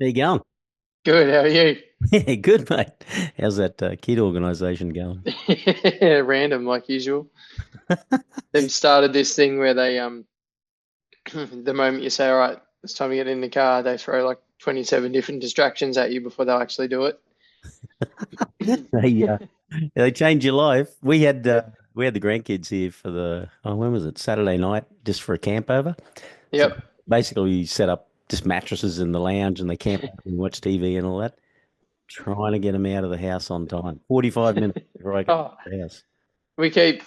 How you going? Good, how are you? Yeah, good, mate. How's that kid organisation going? Random like usual. They've started this thing where they the moment you say, all right, it's time to get in the car, they throw like 27 different distractions at you before they'll actually do it. They they change your life. Yeah. We had the grandkids here for the when was it? Saturday night, just for a camp over. So Yep. basically, we set up just mattresses in the lounge, and they camp out and watch TV and all that. Trying to get them out of the house on time. 45 minutes before I get to Oh, the house. we keep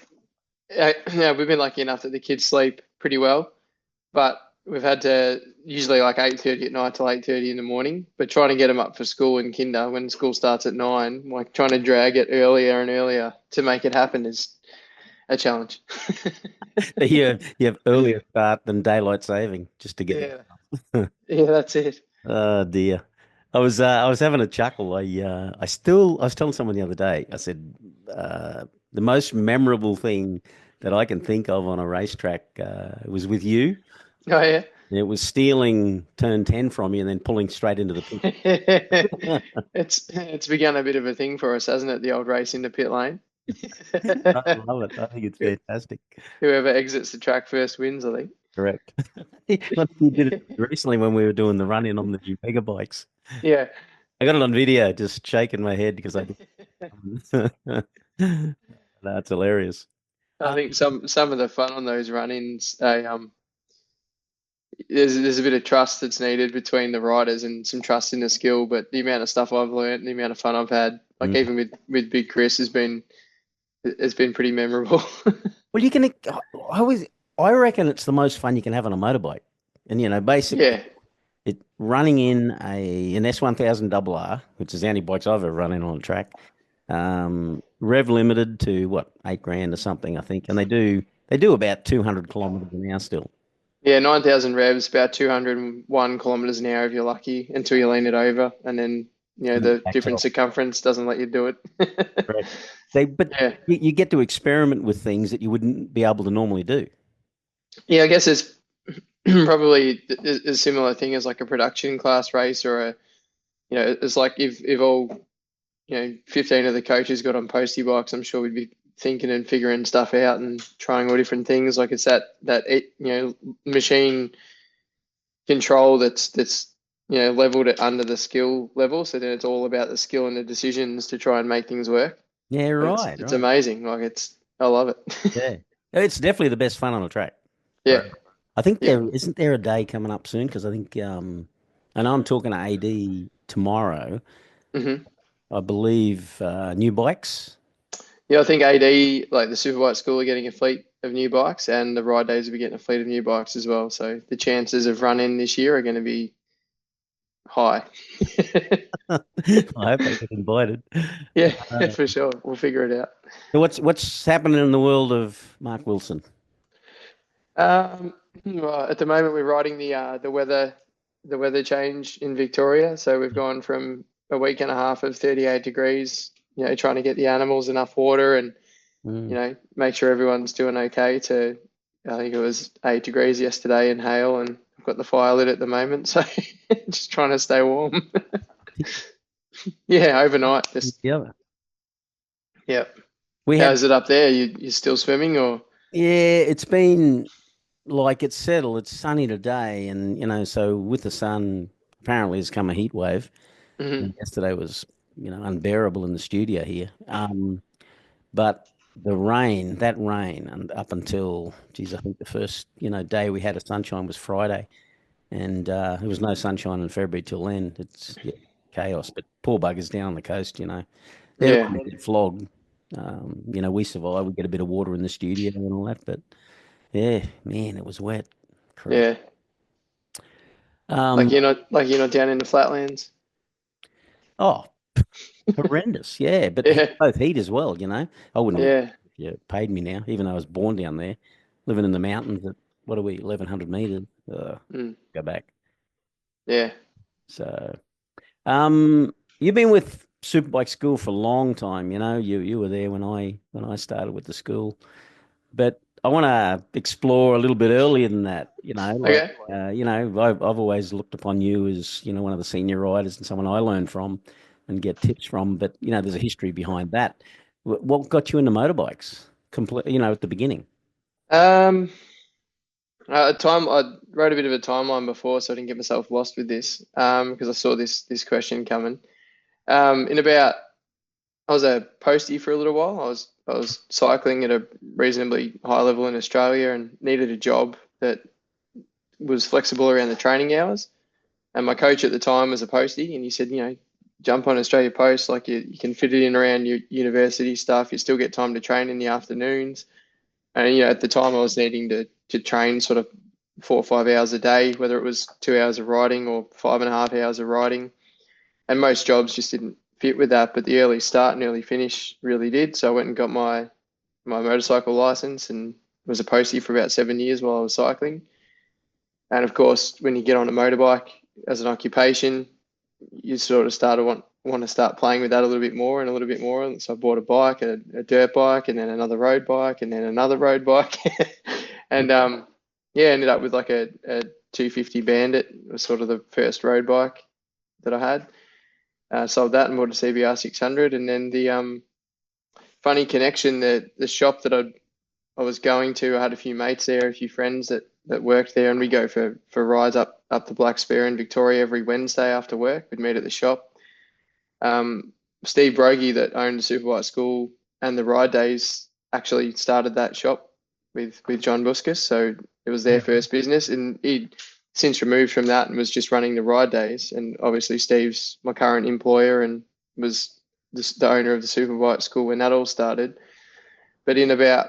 yeah, we've been lucky enough that the kids sleep pretty well, but we've had to usually like 8:30 at night till 8:30 in the morning. But trying to get them up for school in kinder when school starts at 9, like trying to drag it earlier and earlier to make it happen is a challenge. You have earlier start than daylight saving just to get Yeah. them. Yeah, that's it. Oh dear. I was having a chuckle. I was telling someone the other day, I said the most memorable thing that I can think of on a racetrack was with you. Oh yeah. It was stealing turn 10 from you and then pulling straight into the pit. It's become a bit of a thing for us, hasn't it? The old race in the pit lane. I love it. I think it's fantastic. Whoever exits the track first wins, I think. Correct. What you did it recently when we were doing the run in on the new mega bikes. Yeah. I got it on video, just shaking my head because I That's hilarious. I think some of the fun on those run-ins, there's a bit of trust that's needed between the riders and some trust in the skill, but the amount of stuff I've learned, the amount of fun I've had, like Mm. even with Big Chris has been pretty memorable. Well, I always, I reckon it's the most fun you can have on a motorbike. And, basically Yeah. running in an S1000 R, which is the only bikes I've ever run in on a track, rev limited to what, 8 grand or something, I think. And they do about 200 kilometers an hour still. Yeah, 9,000 revs, about 201 kilometers an hour if you're lucky, until you lean it over, and then And then the back different off. circumference doesn't let you do it. Right. But Yeah, you get to experiment with things that you wouldn't be able to normally do. yeah, I guess it's probably a similar thing as like a production class race or it's like if all 15 of the coaches got on postie bikes, I'm sure we'd be thinking and figuring stuff out and trying all different things. Like it's that machine control that's leveled it under the skill level. So then it's all about the skill and the decisions to try and make things work. Yeah, But it's right, it's right. amazing. Like I love it. Yeah. It's definitely the best fun on a track. Yeah, Right. I think yeah. there a day coming up soon because I think I know I'm talking to AD tomorrow. hmm I believe new bikes. Yeah, I think AD, like the Superbike School, are getting a fleet of new bikes, and the Ride Days will be getting a fleet of new bikes as well. So the chances of run-in this year are going to be high. I hope I get invited. Yeah, Uh, for sure. We'll figure it out. so what's happening in the world of Mark Wilson? Well, at the moment, we're riding the weather change in Victoria. So we've gone from a week and a half of 38 degrees, trying to get the animals enough water and Mm. make sure everyone's doing okay to, I think it was 8 degrees yesterday in hail, and I've got the fire lit at the moment, so just trying to stay warm. Yeah, overnight, just Yeah. yeah. We had How's it up there? You still swimming or? Yeah, it's been like it's settled. It's sunny today, and so with the sun, apparently has come a heat wave. And Mhm. yesterday was, unbearable in the studio here. But that rain, and up until, geez, I think the first, day we had a sunshine was Friday, and there was no sunshine in February till then. It's yeah, chaos. But poor buggers down on the coast, they're the Yeah, ones that get flogged. We survive. We get a bit of water in the studio and all that, but yeah, man, it was wet. Correct. yeah. Like Um, you're not down in the flatlands. oh, horrendous. Yeah, but Yeah, both heat as well. I wouldn't have yeah. if you paid me now, even though I was born down there, living in the mountains at what are we, 1,100 meters? Mm, Go back. yeah. So, you've been with Superbike School for a long time. You were there when I started with the school, but I want to explore a little bit earlier than that. Okay. I've always looked upon you as one of the senior riders and someone I learn from and get tips from. But there's a history behind that. What got you into motorbikes? Complete, at the beginning. Um, time I wrote a bit of a timeline before, so I didn't get myself lost with this. Because I saw this question coming. In about I was a postie for a little while. I was cycling at a reasonably high level in Australia and needed a job that was flexible around the training hours. And my coach at the time was a postie, and he said, jump on Australia Post, like you can fit it in around your university stuff. You still get time to train in the afternoons. And at the time I was needing to train sort of 4 or 5 hours a day, whether it was 2 hours of riding or 5.5 hours of riding. And most jobs just didn't fit with that, but the early start and early finish really did. So I went and got my motorcycle license and was a postie for about 7 years while I was cycling. And of course, when you get on a motorbike as an occupation, you sort of want to start playing with that a little bit more and a little bit more. And so I bought a bike, a dirt bike, and then another road bike, and then another road bike, and ended up with like a 250 Bandit. It was sort of the first road bike that I had. Sold that and bought a CBR 600, and then the funny connection, the shop that I was going to, I had a few mates there, a few friends that worked there, and we go for rides up the Black Spur in Victoria every Wednesday after work. We'd meet at the shop. Steve Broughy, that owned the Superbike School and the ride days, actually started that shop with John Buscus. So it was their first business, and he'd since removed from that and was just running the ride days. And obviously Steve's my current employer and was the owner of the Superbike School when that all started. But in about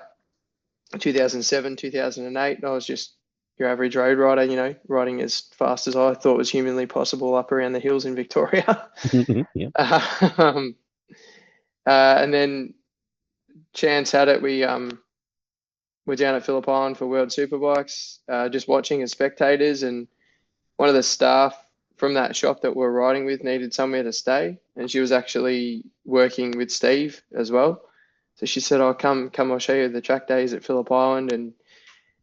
2007, 2008, I was just your average road rider, riding as fast as I thought was humanly possible up around the hills in Victoria. Yeah. And then chance had it, we're down at Phillip Island for World Superbikes, just watching as spectators, and one of the staff from that shop that we're riding with needed somewhere to stay, and she was actually working with Steve as well. So she said, "I'll come, I'll show you the track days at Phillip Island." And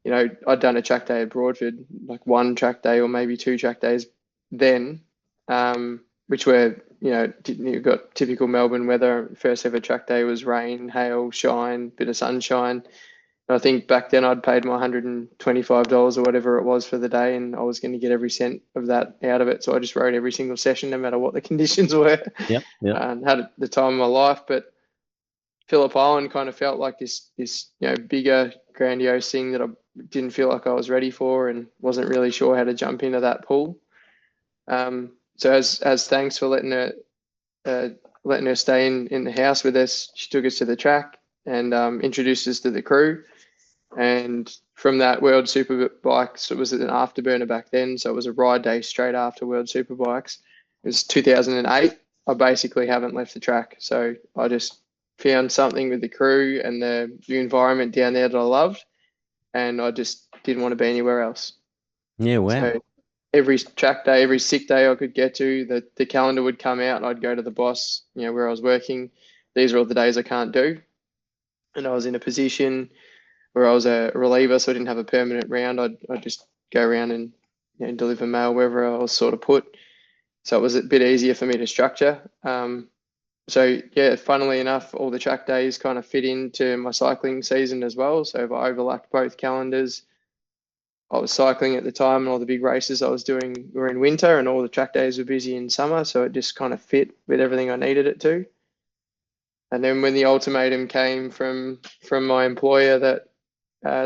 I'd done a track day at Broadford, like one track day or maybe two track days then, which were, you got typical Melbourne weather. First ever track day was rain, hail, shine, bit of sunshine. And I think back then I'd paid my $125 or whatever it was for the day, and I was going to get every cent of that out of it. So I just rode every single session, no matter what the conditions were. Yeah. And had the time of my life. But Phillip Island kind of felt like this bigger, grandiose thing that I didn't feel like I was ready for, and wasn't really sure how to jump into that pool. So as thanks for letting her stay in the house with us, she took us to the track and introduced us to the crew. And from that, World Superbikes, it was an afterburner back then, so it was a ride day straight after World Superbikes. It was 2008. I basically haven't left the track, so I just found something with the crew and the environment down there that I loved, and I just didn't want to be anywhere else. Yeah. Wow. So every track day, every sick day I could get to, the calendar would come out, and I'd go to the boss, where I was working. These are all the days I can't do. And I was in a position where I was a reliever, so I didn't have a permanent round. I'd just go around and deliver mail wherever I was sort of put. So it was a bit easier for me to structure. So yeah, funnily enough, all the track days kind of fit into my cycling season as well. So if I overlapped both calendars, I was cycling at the time, and all the big races I was doing were in winter, and all the track days were busy in summer. So it just kind of fit with everything I needed it to. And then when the ultimatum came from my employer that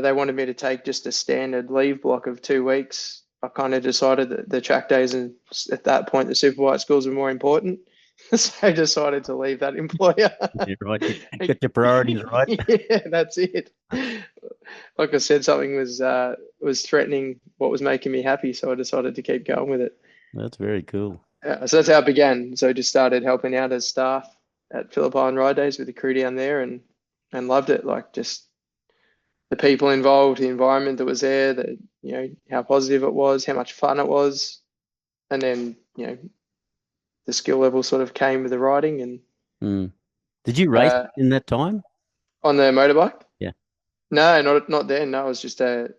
they wanted me to take just a standard leave block of 2 weeks, I kind of decided that the track days and at that point the Superbike schools were more important. So I decided to leave that employer. You're right. Get your priorities right. Yeah, that's it. Like I said, something was threatening what was making me happy, so I decided to keep going with it. That's very cool. So that's how it began. So I just started helping out as staff at Phillip Island Ride Days with the crew down there, and loved it. Like, just the people involved, the environment that was there, how positive it was, how much fun it was, and then the skill level sort of came with the riding. And Did you race in that time? on the motorbike? Yeah. No, not then. No, I was just a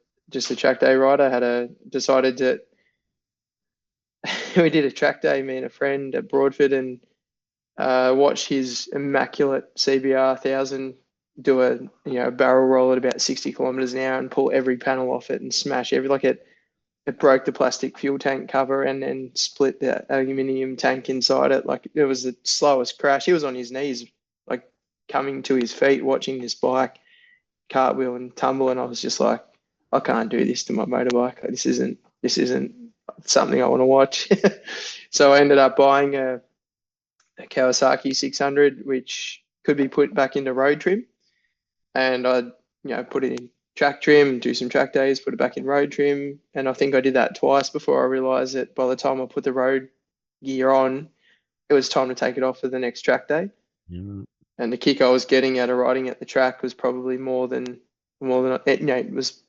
track day rider. Had a decided to we did a track day, me and a friend at Broadford, and watched his immaculate CBR 1000 do a barrel roll at about 60 kilometers an hour and pull every panel off it and smash every like it broke the plastic fuel tank cover and then split the aluminium tank inside it. Like it was the slowest crash. He was on his knees, like coming to his feet, watching this bike cartwheel and tumble, and I was just like, I can't do this to my motorbike. Like, this isn't something I want to watch. So I ended up buying a Kawasaki 600, which could be put back into road trim, and I put it in track trim, do some track days, put it back in road trim, and I think I did that twice before I realised that by the time I put the road gear on, it was time to take it off for the next track day. Yeah. And the kick I was getting out of riding at the track was probably more than it was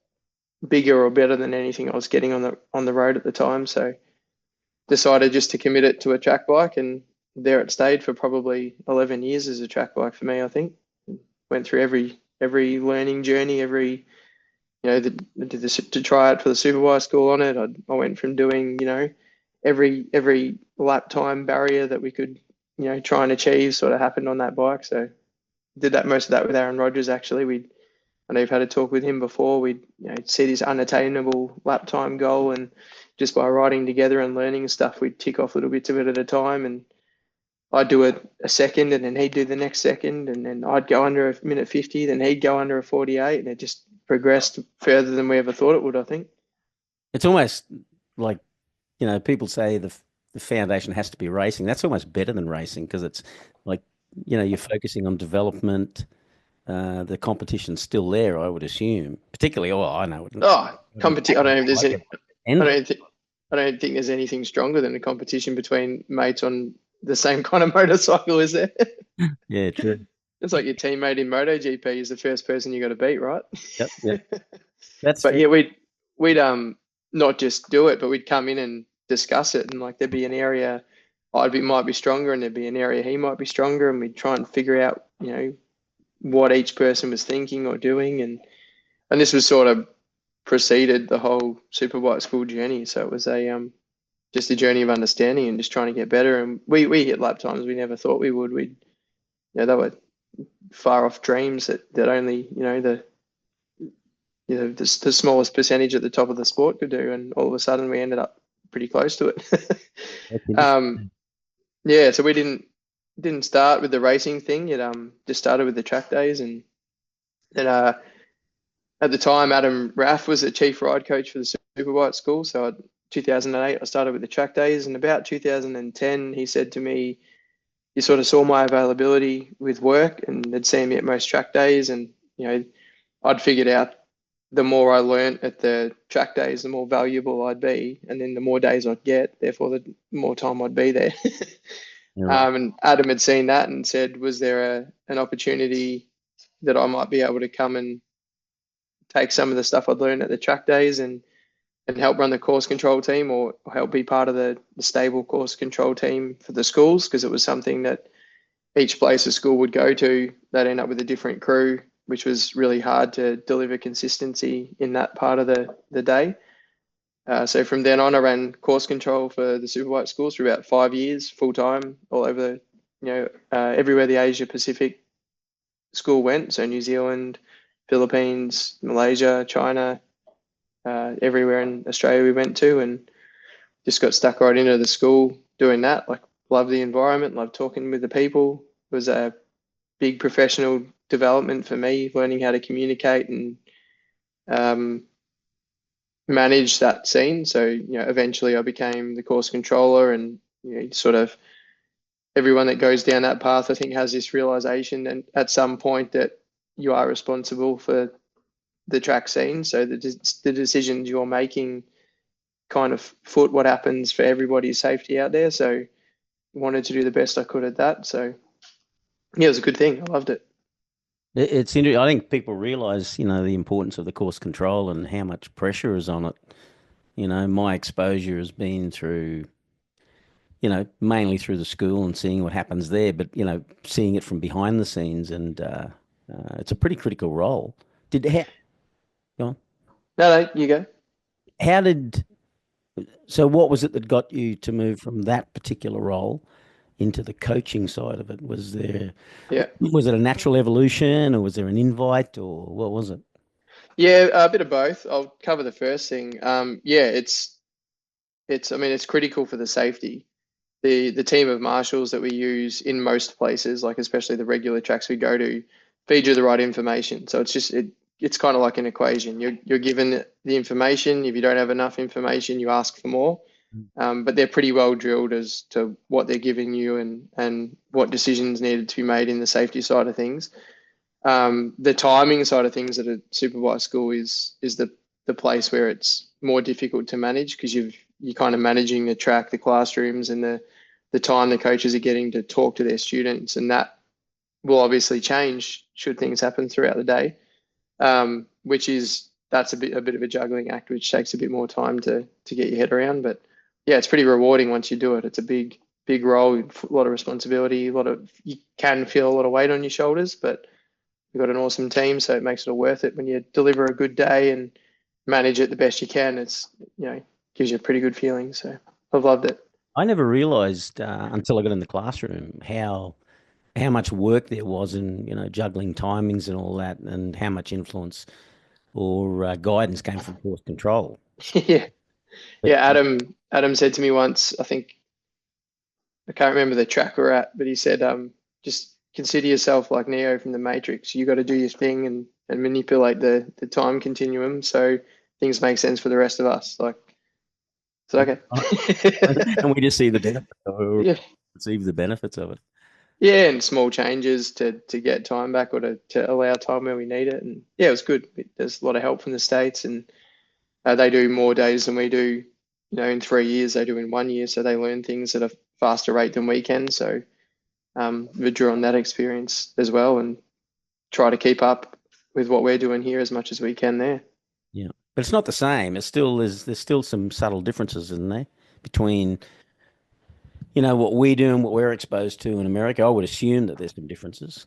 bigger or better than anything I was getting on the road at the time. So decided just to commit it to a track bike, and there it stayed for probably 11 years as a track bike for me. I think went through every learning journey, to try out for the Superbike school on it. I went from doing every lap time barrier that we could try and achieve sort of happened on that bike. So did that most of that with Aaron Rodgers actually. I know you've had a talk with him before. We'd see this unattainable lap time goal, and just by riding together and learning stuff, we'd tick off little bits of it at a time. And I'd do a second, and then he'd do the next second, and then I'd go under a minute 50, then he'd go under a 48, and it just progressed further than we ever thought it would, I think. It's almost like, people say the foundation has to be racing. That's almost better than racing because it's like, you're focusing on development. The competition's still there, I would assume. Particularly, I know. Oh, competition! I And don't think I don't think there's anything stronger than a competition between mates on the same kind of motorcycle, is there? yeah, true. It's like your teammate in MotoGP is the first person you got to beat, right? Yep, yep. That's But fair. yeah, we'd not just do it, but we'd come in and discuss it, and like there'd be an area might be stronger, and there'd be an area he might be stronger, and we'd try and figure out what each person was thinking or doing, and this was sort of preceded the whole Superbike school journey. So it was a just a journey of understanding and just trying to get better. And we hit lap times we never thought we would. They were far off dreams that only the smallest percentage at the top of the sport could do, and all of a sudden we ended up pretty close to it. That's um, interesting. yeah, so we didn't start with the racing thing. It just started with the track days, and at the time Adam Raff was the chief ride coach for the Superbike school. So 2008 I started with the track days, and about 2010 he said to me, he sort of saw my availability with work and had seen me at most track days, and I'd figured out the more I learnt at the track days, the more valuable I'd be, and then the more days I'd get, therefore the more time I'd be there. You're right. And Adam had seen that and said, was there an opportunity that I might be able to come and take some of the stuff I'd learned at the track days and help run the course control team, or help be part of the stable course control team for the schools, because it was something that each place a school would go to, they'd end up with a different crew, which was really hard to deliver consistency in that part of the day. So from then on, I ran course control for the Superbike schools for about 5 years, full time, all over, everywhere the Asia Pacific school went. So New Zealand, Philippines, Malaysia, China, everywhere in Australia we went to, and just got stuck right into the school doing that. Like, loved the environment, loved talking with the people. It was a big professional development for me, learning how to communicate and manage that scene. So, eventually I became the course controller, and sort of everyone that goes down that path, I think, has this realization and at some point that you are responsible for the track scene. So the decisions you're making kind of foot what happens for everybody's safety out there. So wanted to do the best I could at that. So yeah, it was a good thing. I loved it. It's interesting. I think people realize, the importance of the course control and how much pressure is on it. My exposure has been through, mainly through the school and seeing what happens there, but, seeing it from behind the scenes, and it's a pretty critical role. Did how, go on. No, no, you go. How did so what was it that got you to move from that particular role into the coaching side of it? Yeah. Was it a natural evolution or was there an invite or what was it? Yeah, a bit of both. I'll cover the first thing. Yeah, I mean, it's critical for the safety. The team of marshals that we use in most places, like especially the regular tracks we go to, feed you the right information. So it's kind of like an equation. You're given the information. If you don't have enough information, you ask for more. But they're pretty well drilled as to what they're giving you and what decisions needed to be made in the safety side of things. The timing side of things at a superbike school is the place where it's more difficult to manage because you're kind of managing the track, the classrooms, and the time the coaches are getting to talk to their students, and that will obviously change should things happen throughout the day. That's a bit of a juggling act, which takes a bit more time to get your head around. But yeah, it's pretty rewarding once you do it. It's a big role, a lot of responsibility, you can feel a lot of weight on your shoulders, but we've got an awesome team, so it makes it all worth it when you deliver a good day and manage it the best you can. Gives you a pretty good feeling. So I've loved it. I never realized until I got in the classroom how much work there was in, juggling timings and all that, and how much influence or guidance came from course control. Yeah, But yeah. Adam said to me once, I can't remember the track we're at, but he said, just consider yourself like Neo from the Matrix. You got to do your thing and manipulate the time continuum so things make sense for the rest of us. Like, it's okay. and we just see the benefits or Yeah. receive the benefits of it. Yeah, and small changes to get time back or to allow time where we need it. And yeah, it was good. There's a lot of help from the States, and they do more days than we do. In 3 years, they do in 1 year, so they learn things at a faster rate than we can. So we draw on that experience as well and try to keep up with what we're doing here as much as we can there. Yeah, but it's not the same. There's still some subtle differences in there between what we do and what we're exposed to in America. I would assume that there's some differences.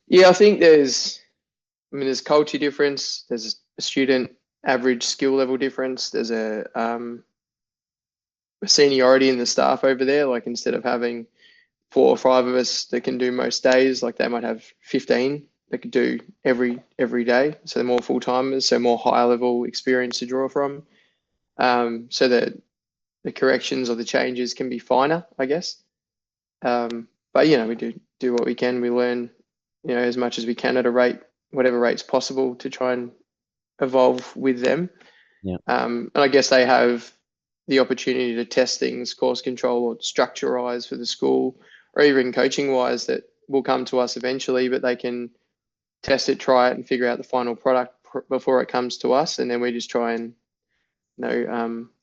Yeah, there's culture difference. There's a student average skill level difference. There's a seniority in the staff over there. Like instead of having 4 or 5 of us that can do most days, like they might have 15 that could do every day. So they're more full timers, so more high level experience to draw from. So that the corrections or the changes can be finer, I guess. But we do what we can. We learn, as much as we can at a rate, whatever rate's possible, to try and evolve with them. Yeah. And I guess they have the opportunity to test things, course control or structure wise for the school, or even coaching wise, that will come to us eventually, but they can test it, try it, and figure out the final product before it comes to us, and then we just try and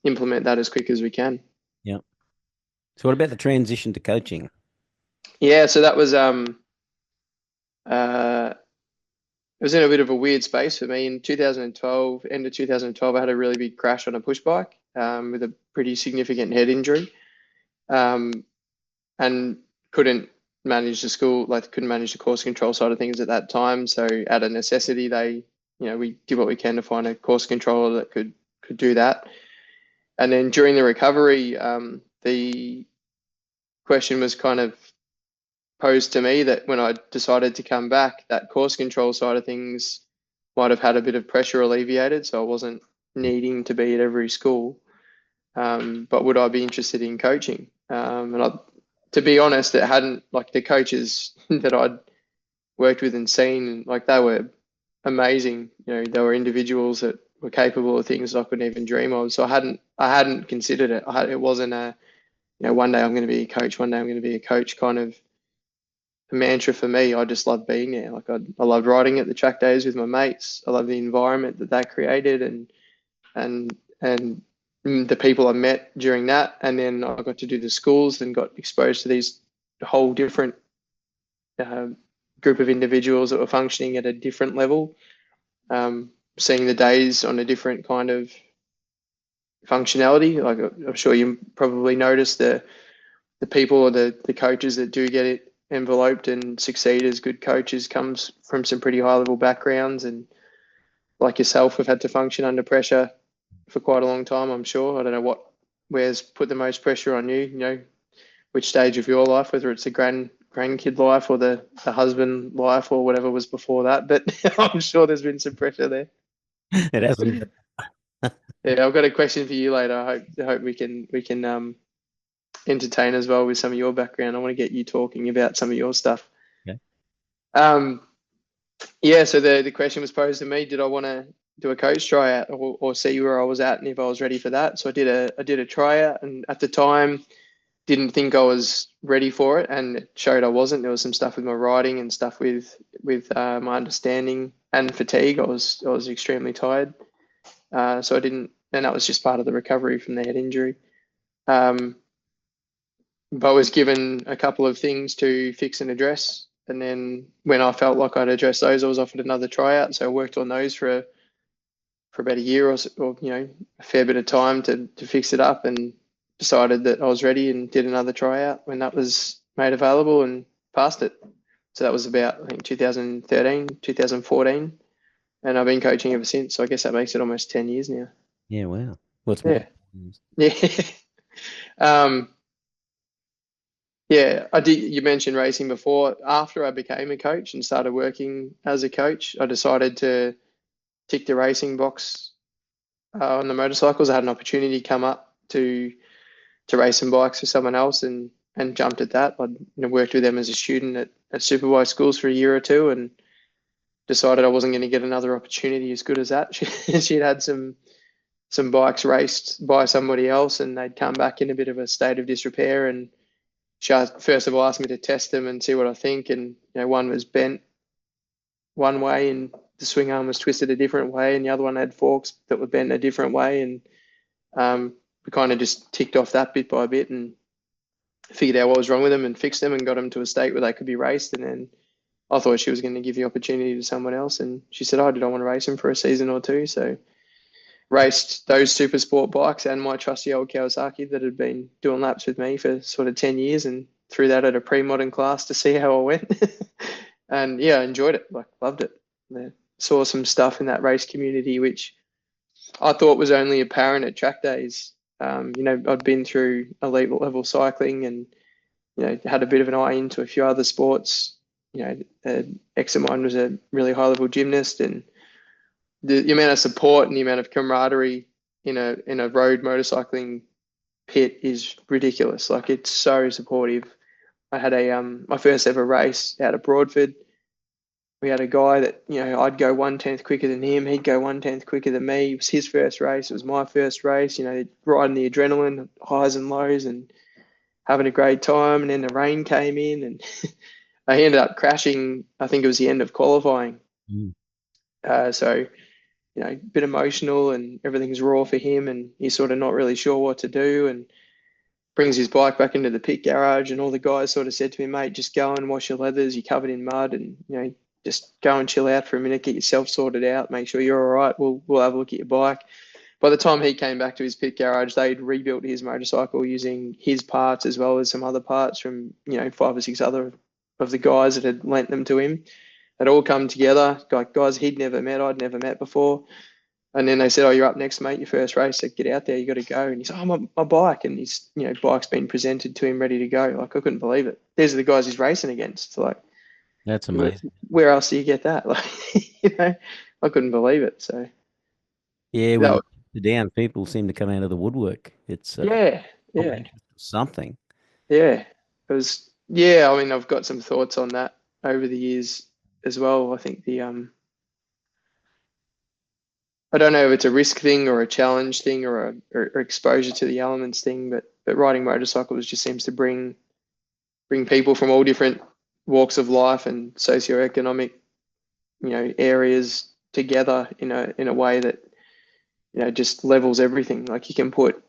implement that as quick as we can. Yeah. So what about the transition to coaching? Yeah, so that was uh, it was in a bit of a weird space for me in 2012. End of 2012, I had a really big crash on a push bike with a pretty significant head injury, and couldn't manage the school, like couldn't manage the course control side of things at that time. So out of necessity, we did what we can to find a course controller that could do that. And then during the recovery, the question was kind of posed to me that when I decided to come back, that course control side of things might have had a bit of pressure alleviated, so I wasn't needing to be at every school. But would I be interested in coaching? To be honest, it hadn't, like the coaches that I'd worked with and seen, like they were amazing. They were individuals that were capable of things I couldn't even dream of. So I hadn't considered it. It wasn't one day I'm going to be a coach, one day I'm going to be a coach kind of a mantra for me. I just loved being there. Like I loved riding at the track days with my mates. I love the environment that created and the people I met during that. And then I got to do the schools and got exposed to these whole different group of individuals that were functioning at a different level, seeing the days on a different kind of functionality. Like I'm sure you probably noticed the people or the coaches that do get it enveloped and succeed as good coaches comes from some pretty high level backgrounds, and like yourself, have had to function under pressure for quite a long time, I'm sure. I don't know where's put the most pressure on you, you know, which stage of your life, whether it's the grandkid life or the husband life or whatever was before that, but I'm sure there's been some pressure there. It hasn't. Yeah, I've got a question for you later. I hope we can entertain as well with some of your background. I want to get you talking about some of your stuff. Okay. Yeah, so the question was posed to me, did I want to do a coach tryout or see where I was at and if I was ready for that? So I did a tryout, and at the time didn't think I was ready for it, and it showed I wasn't. There was some stuff with my writing and stuff with my understanding and fatigue. I was extremely tired. So I didn't, and that was just part of the recovery from the head injury. But I was given a couple of things to fix and address. And then when I felt like I'd addressed those, I was offered another tryout. So I worked on those for about a year or you know, a fair bit of time to fix it up, and decided that I was ready and did another tryout when that was made available and passed it. So that was about, I think, 2013, 2014. And I've been coaching ever since. So I guess that makes it almost 10 years now. Yeah, wow. Well, it's Yeah. more. Yeah. Yeah, I did. You mentioned racing before. After I became a coach and started working as a coach, I decided to tick the racing box on the motorcycles. I had an opportunity come up to race some bikes for someone else, and jumped at that. I'd worked with them as a student at Superbike schools for a year or two, and decided I wasn't going to get another opportunity as good as that. She'd had some bikes raced by somebody else, and they'd come back in a bit of a state of disrepair, and she first of all asked me to test them and see what I think. And one was bent one way and the swing arm was twisted a different way, and the other one had forks that were bent a different way. And we kind of just ticked off that bit by bit and figured out what was wrong with them and fixed them and got them to a state where they could be raced. And then I thought she was going to give the opportunity to someone else, and she said, "Oh, did I want to race them for a season or two?" So raced those super sport bikes and my trusty old Kawasaki that had been doing laps with me for sort of 10 years, and threw that at a pre-modern class to see how I went. And yeah, I enjoyed it, like loved it. I saw some stuff in that race community which I thought was only apparent at track days. I'd been through elite level cycling and had a bit of an eye into a few other sports. An ex of mine was a really high level gymnast, and the amount of support and the amount of camaraderie in a road motorcycling pit is ridiculous. Like, it's so supportive. I had my first ever race out of Broadford. We had a guy that, I'd go 1/10 quicker than him. He'd go 1/10 quicker than me. It was his first race. It was my first race, riding the adrenaline, highs and lows, and having a great time. And then the rain came in, and I ended up crashing. I think it was the end of qualifying. So, a bit emotional, and everything's raw for him, and he's sort of not really sure what to do, and brings his bike back into the pit garage, and all the guys sort of said to me, "Mate, just go and wash your leathers. You're covered in mud, and just go and chill out for a minute, get yourself sorted out, make sure you're all right. We'll have a look at your bike." By the time he came back to his pit garage, they'd rebuilt his motorcycle using his parts as well as some other parts from 5 or 6 other of the guys that had lent them to him. It all come together, like guys he'd never met, I'd never met before. And then they said, "Oh, you're up next, mate, your first race. So get out there, you got to go." And he's, "Oh, my bike." And his, bike's been presented to him ready to go. Like, I couldn't believe it. These are the guys he's racing against. Like, That's amazing. Where else do you get that? Like, I couldn't believe it. So Yeah, when the down people seem to come out of the woodwork. It's yeah. something. Yeah. It was, yeah, I mean, I've got some thoughts on that over the years as well. I think I don't know if it's a risk thing or a challenge thing or exposure to the elements thing, but riding motorcycles just seems to bring people from all different walks of life and socioeconomic, areas together in a way that, just levels everything. Like, you can put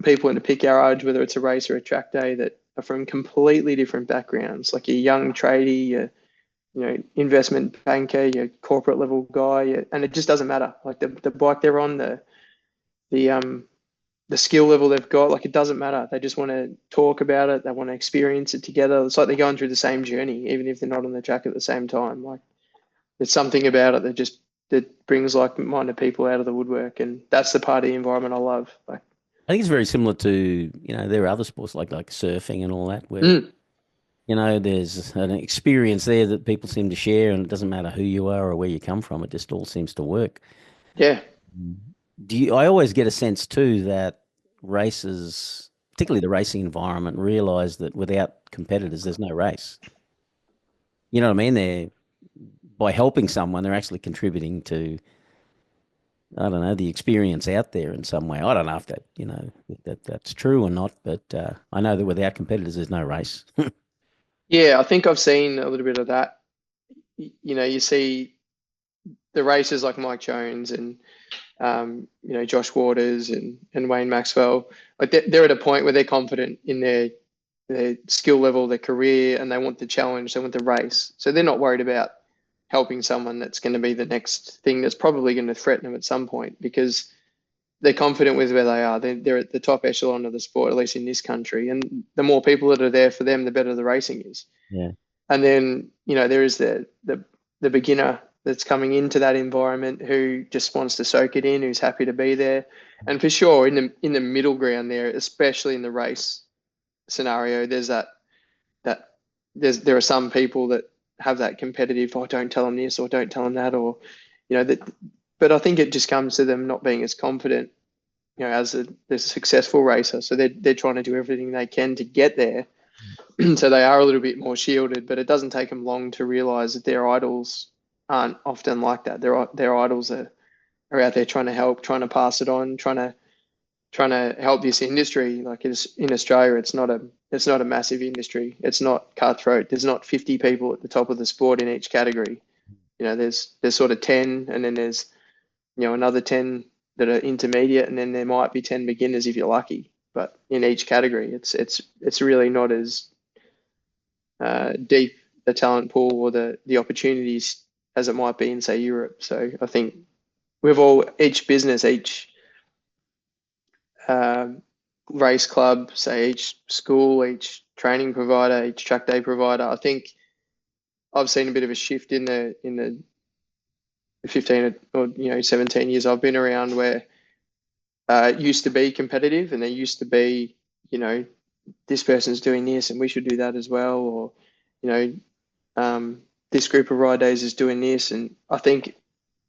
people in a pit garage, whether it's a race or a track day, that are from completely different backgrounds. Like, a young tradie, investment banker, your corporate level guy, and it just doesn't matter. Like, the bike they're on, the the skill level they've got. Like, it doesn't matter. They just want to talk about it. They want to experience it together. It's like they're going through the same journey, even if they're not on the track at the same time. Like, there's something about it that brings like-minded people out of the woodwork, and that's the part of the environment I love. Like, I think it's very similar to, there are other sports like surfing and all that where, mm, there's an experience there that people seem to share, and it doesn't matter who you are or where you come from, it just all seems to work. yeah, I always get a sense too that races, particularly the racing environment, realize that without competitors, there's no race. You know what I mean? By helping someone, they're actually contributing to, I don't know, the experience out there in some way. I don't know if that, if that's true or not, but I know that without competitors, there's no race. yeah. I think I've seen a little bit of that. You see the races like Mike Jones and Josh Waters and Wayne Maxwell. Like, they're at a point where they're confident in their skill level, their career, and they want the challenge, they want the race. So they're not worried about helping someone that's going to be the next thing that's probably going to threaten them at some point, because they're confident with where they are. They're at the top echelon of the sport, at least in this country. And the more people that are there for them, the better the racing is. Yeah. And then, there is the beginner that's coming into that environment who just wants to soak it in, who's happy to be there. And for sure, in the middle ground there, especially in the race scenario, there are some people that have that competitive, oh, don't tell them this or don't tell them that, or that. But I think it just comes to them not being as confident, as a successful racer. So they're trying to do everything they can to get there. So they are a little bit more shielded, but it doesn't take them long to realize that their idols aren't often like that. Their idols are out there trying to help, trying to pass it on, trying to help this industry. Like, it's in Australia, it's not a massive industry. It's not cutthroat. There's not 50 people at the top of the sport in each category. There's sort of 10, and then there's another 10 that are intermediate, and then there might be 10 beginners if you're lucky. But in each category, it's really not as deep the talent pool or the opportunities as it might be in, say, Europe. So I think each business, each race club, say each school, each training provider, each track day provider, I think I've seen a bit of a shift in the 15 or 17 years I've been around, where it used to be competitive, and there used to be, this person's doing this and we should do that as well, or this group of ride days is doing this. And I think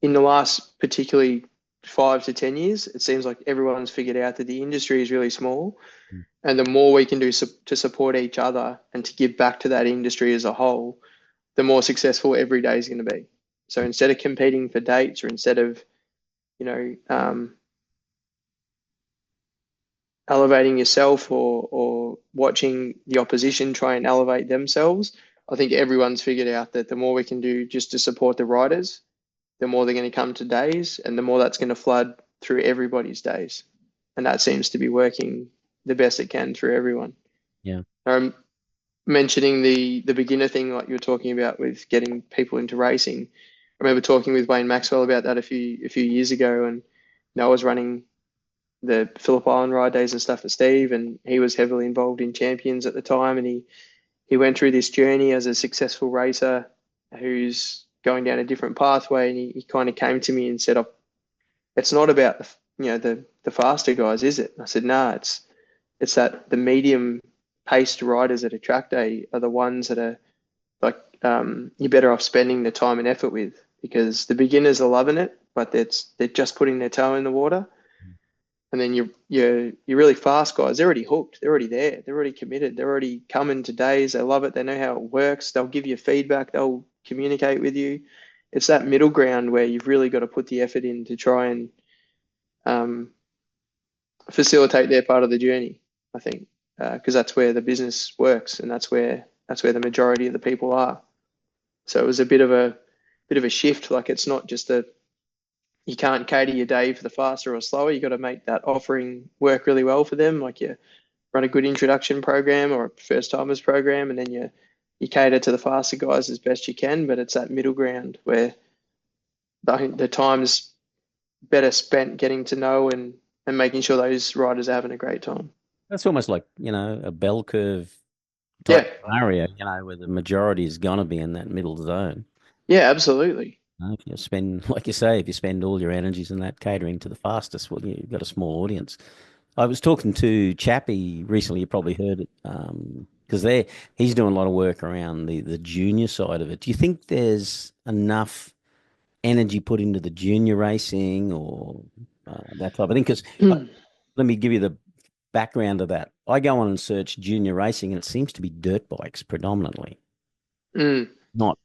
in the last particularly 5 to 10 years, it seems like everyone's figured out that the industry is really small, and the more we can do to support each other and to give back to that industry as a whole, the more successful every day is going to be. So instead of competing for dates, or instead of elevating yourself or watching the opposition try and elevate themselves, I think everyone's figured out that the more we can do just to support the riders, the more they're going to come to days, and the more that's going to flood through everybody's days. And that seems to be working the best it can through everyone. Yeah. Mentioning the beginner thing, like you were talking about with getting people into racing. I remember talking with Wayne Maxwell about that a few years ago, and I was running the Phillip Island ride days and stuff for Steve, and he was heavily involved in Champions at the time, and he went through this journey as a successful racer who's going down a different pathway, and he kind of came to me and said, it's not about the faster guys, is it? And I said, nah, it's that the medium paced riders at a track day are the ones that are like, you're better off spending the time and effort with, because the beginners are loving it, but they're just putting their toe in the water. And then you're really fast guys. They're already hooked. They're already there. They're already committed. They're already coming to days. They love it. They know how it works. They'll give you feedback. They'll communicate with you. It's that middle ground where you've really got to put the effort in to try and facilitate their part of the journey, I think, because that's where the business works, and that's where the majority of the people are. So it was a bit of a shift. Like, it's not just you can't cater your day for the faster or slower. You got to make that offering work really well for them. Like, you run a good introduction program or a first timers program, and then you cater to the faster guys as best you can. But it's that middle ground where I think the time's better spent getting to know and and making sure those riders are having a great time. That's almost like, a bell curve Yeah, type scenario, where the majority is going to be in that middle zone. yeah, absolutely. If you spend, like you say, if you spend all your energies in that catering to the fastest, well, you've got a small audience. I was talking to Chappie recently. You probably heard it, because he's doing a lot of work around the junior side of it. Do you think there's enough energy put into the junior racing or that type of thing? Because let me give you the background of that. I go on and search junior racing, and it seems to be dirt bikes predominantly, Mm, not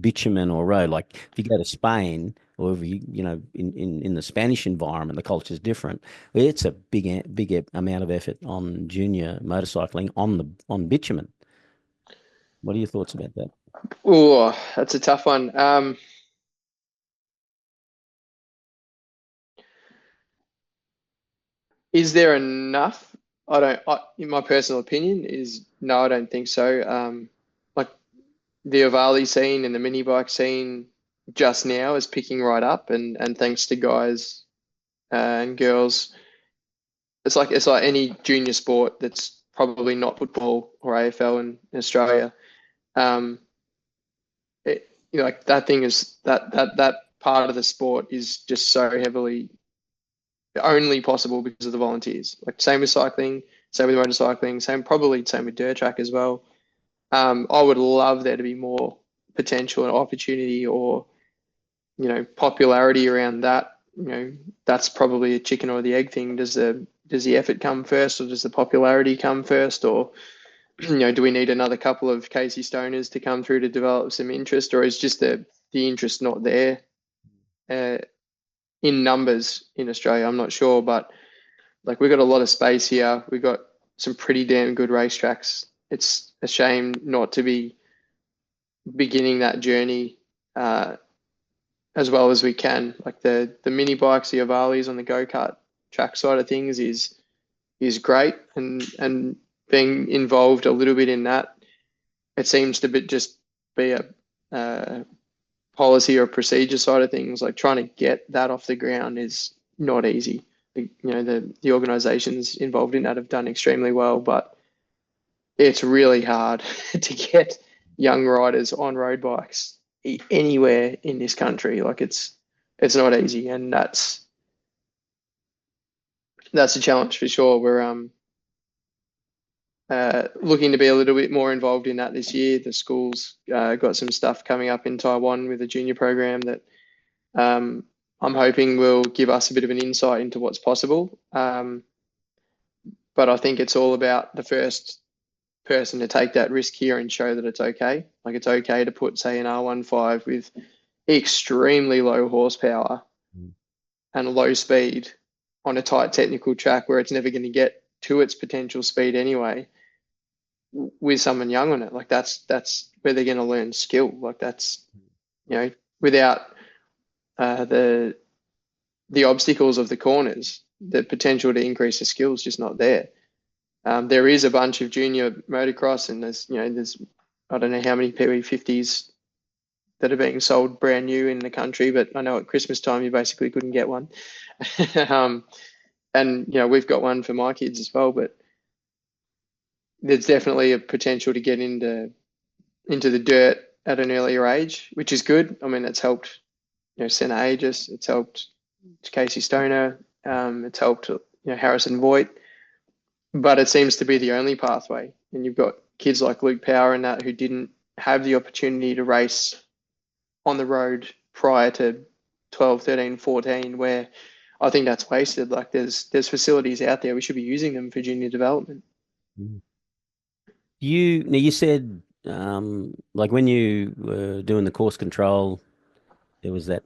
bitumen or road. Like if you go to Spain or if in the Spanish environment, the culture is different. It's a big amount of effort on junior motorcycling on bitumen. What are your thoughts about that? oh, that's a tough one. Is there enough? In my personal opinion, is no, I don't think so. Like the Avali scene and the mini bike scene just now is picking right up, and thanks to guys and girls, it's like any junior sport that's probably not football or AFL in Australia. Um, like that thing is that part of the sport is just so heavily only possible because of the volunteers. Like same with cycling, same with motorcycling, same with dirt track as well. I would love there to be more potential and opportunity or popularity around that. That's probably a chicken or the egg thing. Does the effort come first, or does the popularity come first, or do we need another couple of Casey Stoners to come through to develop some interest, or is just the interest not there uh, in numbers in Australia? I'm not sure, but like we've got a lot of space here. We've got some pretty damn good racetracks. It's a shame not to be beginning that journey as well as we can. Like the mini bikes, the Avalis on the go-kart track side of things is great, and being involved a little bit in that, it seems to just be a policy or procedure side of things. Like trying to get that off the ground is not easy. The organisations involved in that have done extremely well, but it's really hard to get young riders on road bikes anywhere in this country. Like it's not easy, and that's a challenge for sure. We're looking to be a little bit more involved in that this year. The school's got some stuff coming up in Taiwan with a junior program that I'm hoping will give us a bit of an insight into what's possible. But I think it's all about the first person to take that risk here and show that it's okay. Like it's okay to put, say, an R15 with extremely low horsepower Mm. and low speed on a tight technical track where it's never going to get to its potential speed anyway, with someone young on it. Like that's where they're going to learn skill. Like that's without the obstacles of the corners, the potential to increase the skills just not there. There is a bunch of junior motocross, and there's I don't know how many PV50s that are being sold brand new in the country, but I know at Christmas time you basically couldn't get one. And we've got one for my kids as well, but there's definitely a potential to get into the dirt at an earlier age, which is good. I mean, it's helped Senna Aegis, it's helped Casey Stoner, it's helped Harrison Voigt, but it seems to be the only pathway. And you've got kids like Luke Power and that who didn't have the opportunity to race on the road prior to 12, 13, 14, where I think that's wasted. Like there's facilities out there. We should be using them for junior development. Mm. You said, like when you were doing the course control, there was that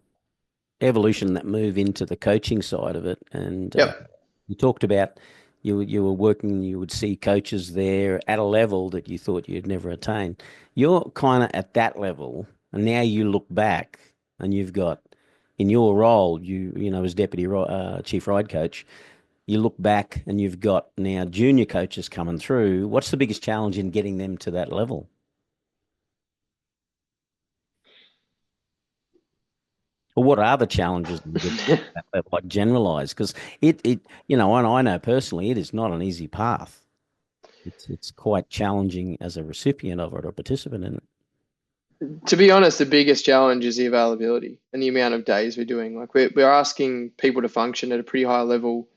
evolution, that move into the coaching side of it, and Yep. you talked about you were working, you would see coaches there at a level that you thought you'd never attain. You're kind of at that level, and now you look back and you've got in your role, as deputy chief ride coach, you look back and you've got now junior coaches coming through. What's the biggest challenge in getting them to that level? Well, what are the challenges in getting at that, like generalized? Because and I know personally, it is not an easy path. It's quite challenging as a recipient of it or a participant in it. To be honest, the biggest challenge is the availability and the amount of days we're doing. Like we're asking people to function at a pretty high level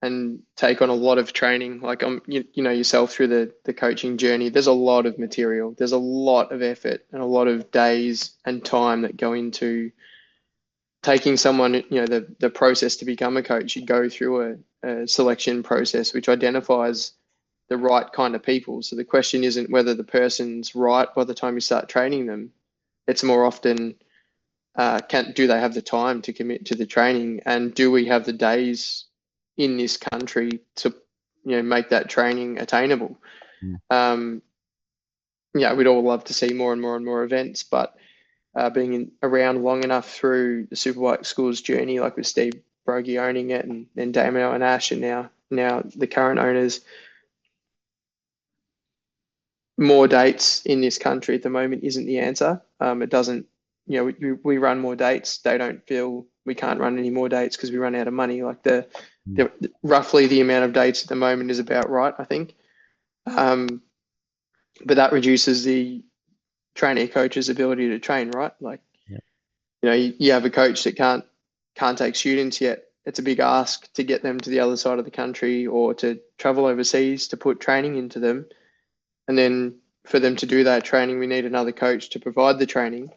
and take on a lot of training. Like you know yourself through the coaching journey. There's a lot of material. There's a lot of effort and a lot of days and time that go into taking someone. You know the process to become a coach. You go through a selection process which identifies the right kind of people. So the question isn't whether the person's right by the time you start training them. It's more often can do they have the time to commit to the training, and do we have the days in this country to make that training attainable. Mm. Yeah, we'd all love to see more and more and more events, but around long enough through the Superbike School's journey, like with Steve Brouggy owning it, and Damon and Ash, and now the current owners, more dates in this country at the moment isn't the answer. It doesn't, we run more dates. They don't feel we can't run any more dates because we run out of money. Like roughly the amount of dates at the moment is about right, I think. But that reduces the trainee coach's ability to train, right? Like, Yeah. You have a coach that can't take students yet. It's a big ask to get them to the other side of the country or to travel overseas to put training into them. And then for them to do that training, we need another coach to provide the training.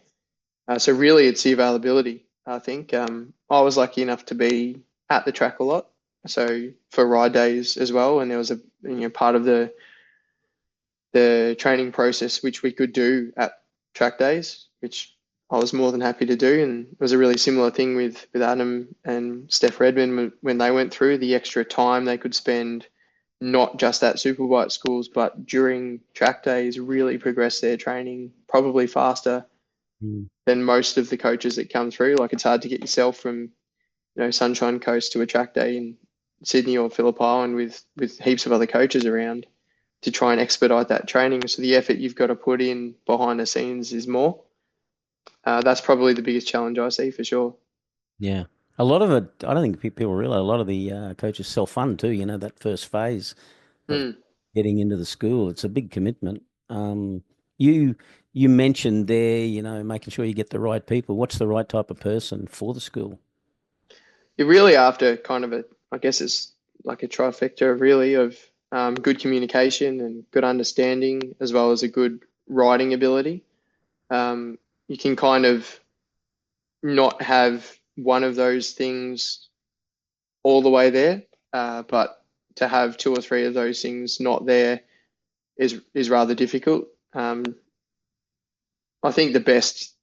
So really, it's the availability, I think. I was lucky enough to be at the track a lot, so for ride days as well. And there was a part of the training process which we could do at track days, which I was more than happy to do. And it was a really similar thing with Adam and Steph Redmond when they went through the extra time they could spend not just at Superbike schools, but during track days, really progress their training probably faster Mm. than most of the coaches that come through. Like it's hard to get yourself from, Sunshine Coast to a track day in Sydney or Phillip Island with heaps of other coaches around to try and expedite that training. So the effort you've got to put in behind the scenes is more. That's probably the biggest challenge I see for sure. Yeah. A lot of it, I don't think people realize, a lot of the coaches self-fund too, that first phase of Mm. getting into the school. It's a big commitment. You you mentioned there, making sure you get the right people. What's the right type of person for the school? You're really after kind of I guess it's like a trifecta really of good communication and good understanding, as well as a good writing ability. You can kind of not have one of those things all the way there, but to have two or three of those things not there is rather difficult. I think the best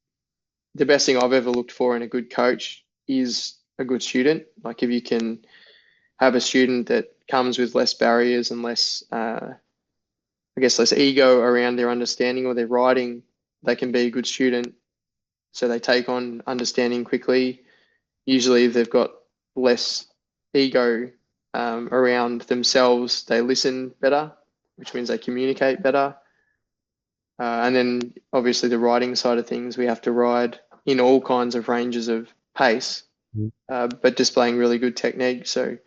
thing I've ever looked for in a good coach is a good student. Like if you can have a student that comes with less barriers and less, I guess, less ego around their understanding or their writing, they can be a good student. So they take on understanding quickly. Usually, if they've got less ego around themselves, they listen better, which means they communicate better. And then obviously the riding side of things, we have to ride in all kinds of ranges of pace, Mm. but displaying really good technique. So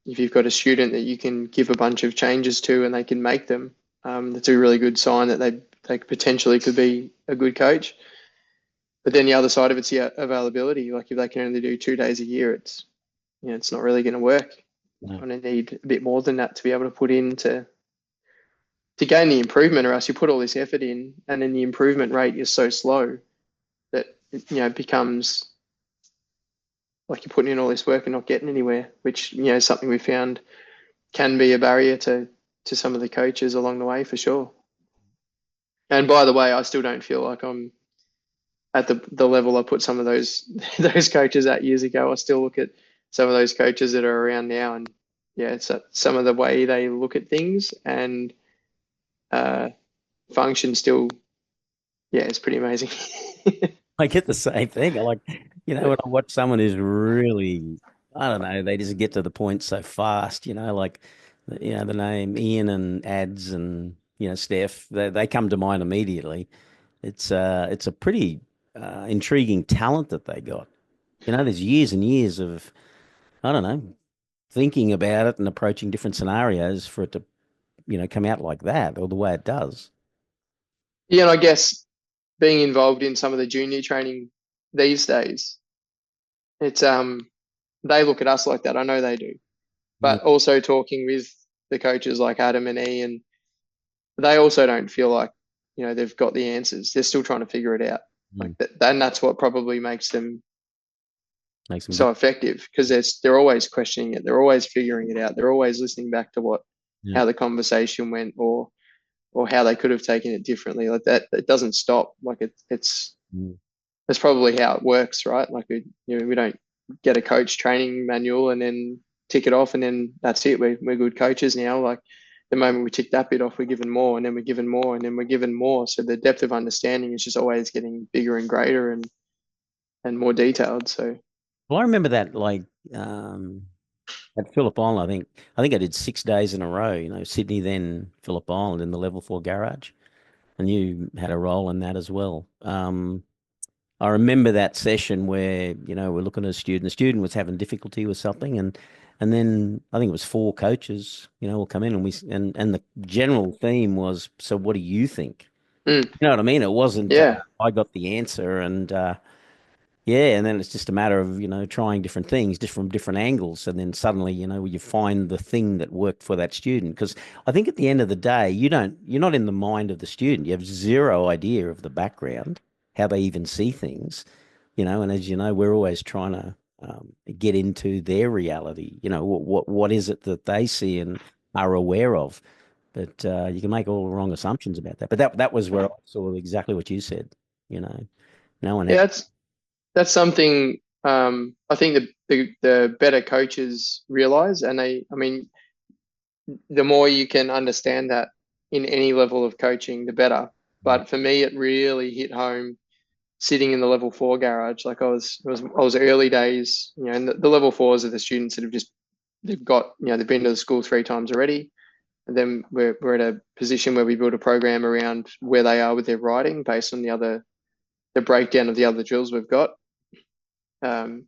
if you've got a student that you can give a bunch of changes to and they can make them, that's a really good sign that they potentially could be a good coach. But then the other side of it's the availability. Like if they can only do 2 days a year, it's not really going to work. No. I'm going to need a bit more than that to be able to put in to gain the improvement, or else you put all this effort in and then the improvement rate is so slow that it becomes like you're putting in all this work and not getting anywhere, which is something we found can be a barrier to some of the coaches along the way for sure. And by the way, I still don't feel like I'm at the level I put some of those those coaches at years ago. I still look at some of those coaches that are around now, and yeah, it's some of the way they look at things and uh, function still. Yeah, it's pretty amazing. I get the same thing. I like, when I watch someone who's really, I don't know, they just get to the point so fast, like, the name Ian and Ads and, Steph, they come to mind immediately. It's a pretty intriguing talent that they got. There's years and years of, I don't know, thinking about it and approaching different scenarios for it to, come out like that or the way it does. Yeah, and I guess being involved in some of the junior training these days, it's they look at us like that. I know they do. Mm, But also talking with the coaches like Adam and Ian, they also don't feel like, they've got the answers. They're still trying to figure it out. Like mm. that, and that's what probably makes them Makes them so good. effective, because they're always questioning it. They're always figuring it out. They're always listening back to Yeah. how the conversation went, or how they could have taken it differently. Like that, it doesn't stop. Like it's Mm. that's probably how it works, right? Like we don't get a coach training manual and then tick it off and then that's it. We're good coaches now. Like the moment we tick that bit off, we're given more, and then we're given more, and then we're given more. So the depth of understanding is just always getting bigger and greater and more detailed. So Well, I remember that like um, at Phillip Island, I think I did 6 days in a row, Sydney, then Phillip Island in the level four garage. And you had a role in that as well. I remember that session where, we're looking at a student. The student was having difficulty with something, and then I think it was four coaches, will come in, and and the general theme was, so what do you think? mm, You know what I mean? It wasn't yeah, I got the answer, and yeah, and then it's just a matter of, trying different things just from different angles. And then suddenly, you find the thing that worked for that student. Because I think at the end of the day, you're not in the mind of the student. You have zero idea of the background, how they even see things, and as you know, we're always trying to get into their reality. What is it that they see and are aware of? But you can make all the wrong assumptions about that. But that was where I saw exactly what you said, you know. No one yeah. had. That's something I think the better coaches realize, and I mean, the more you can understand that in any level of coaching, the better. But for me, it really hit home sitting in the level four garage. Like I was early days, and the level fours are the students that they've got, they've been to the school 3 times already. And then we're at a position where we build a program around where they are with their riding based on the breakdown of the other drills we've got. Um,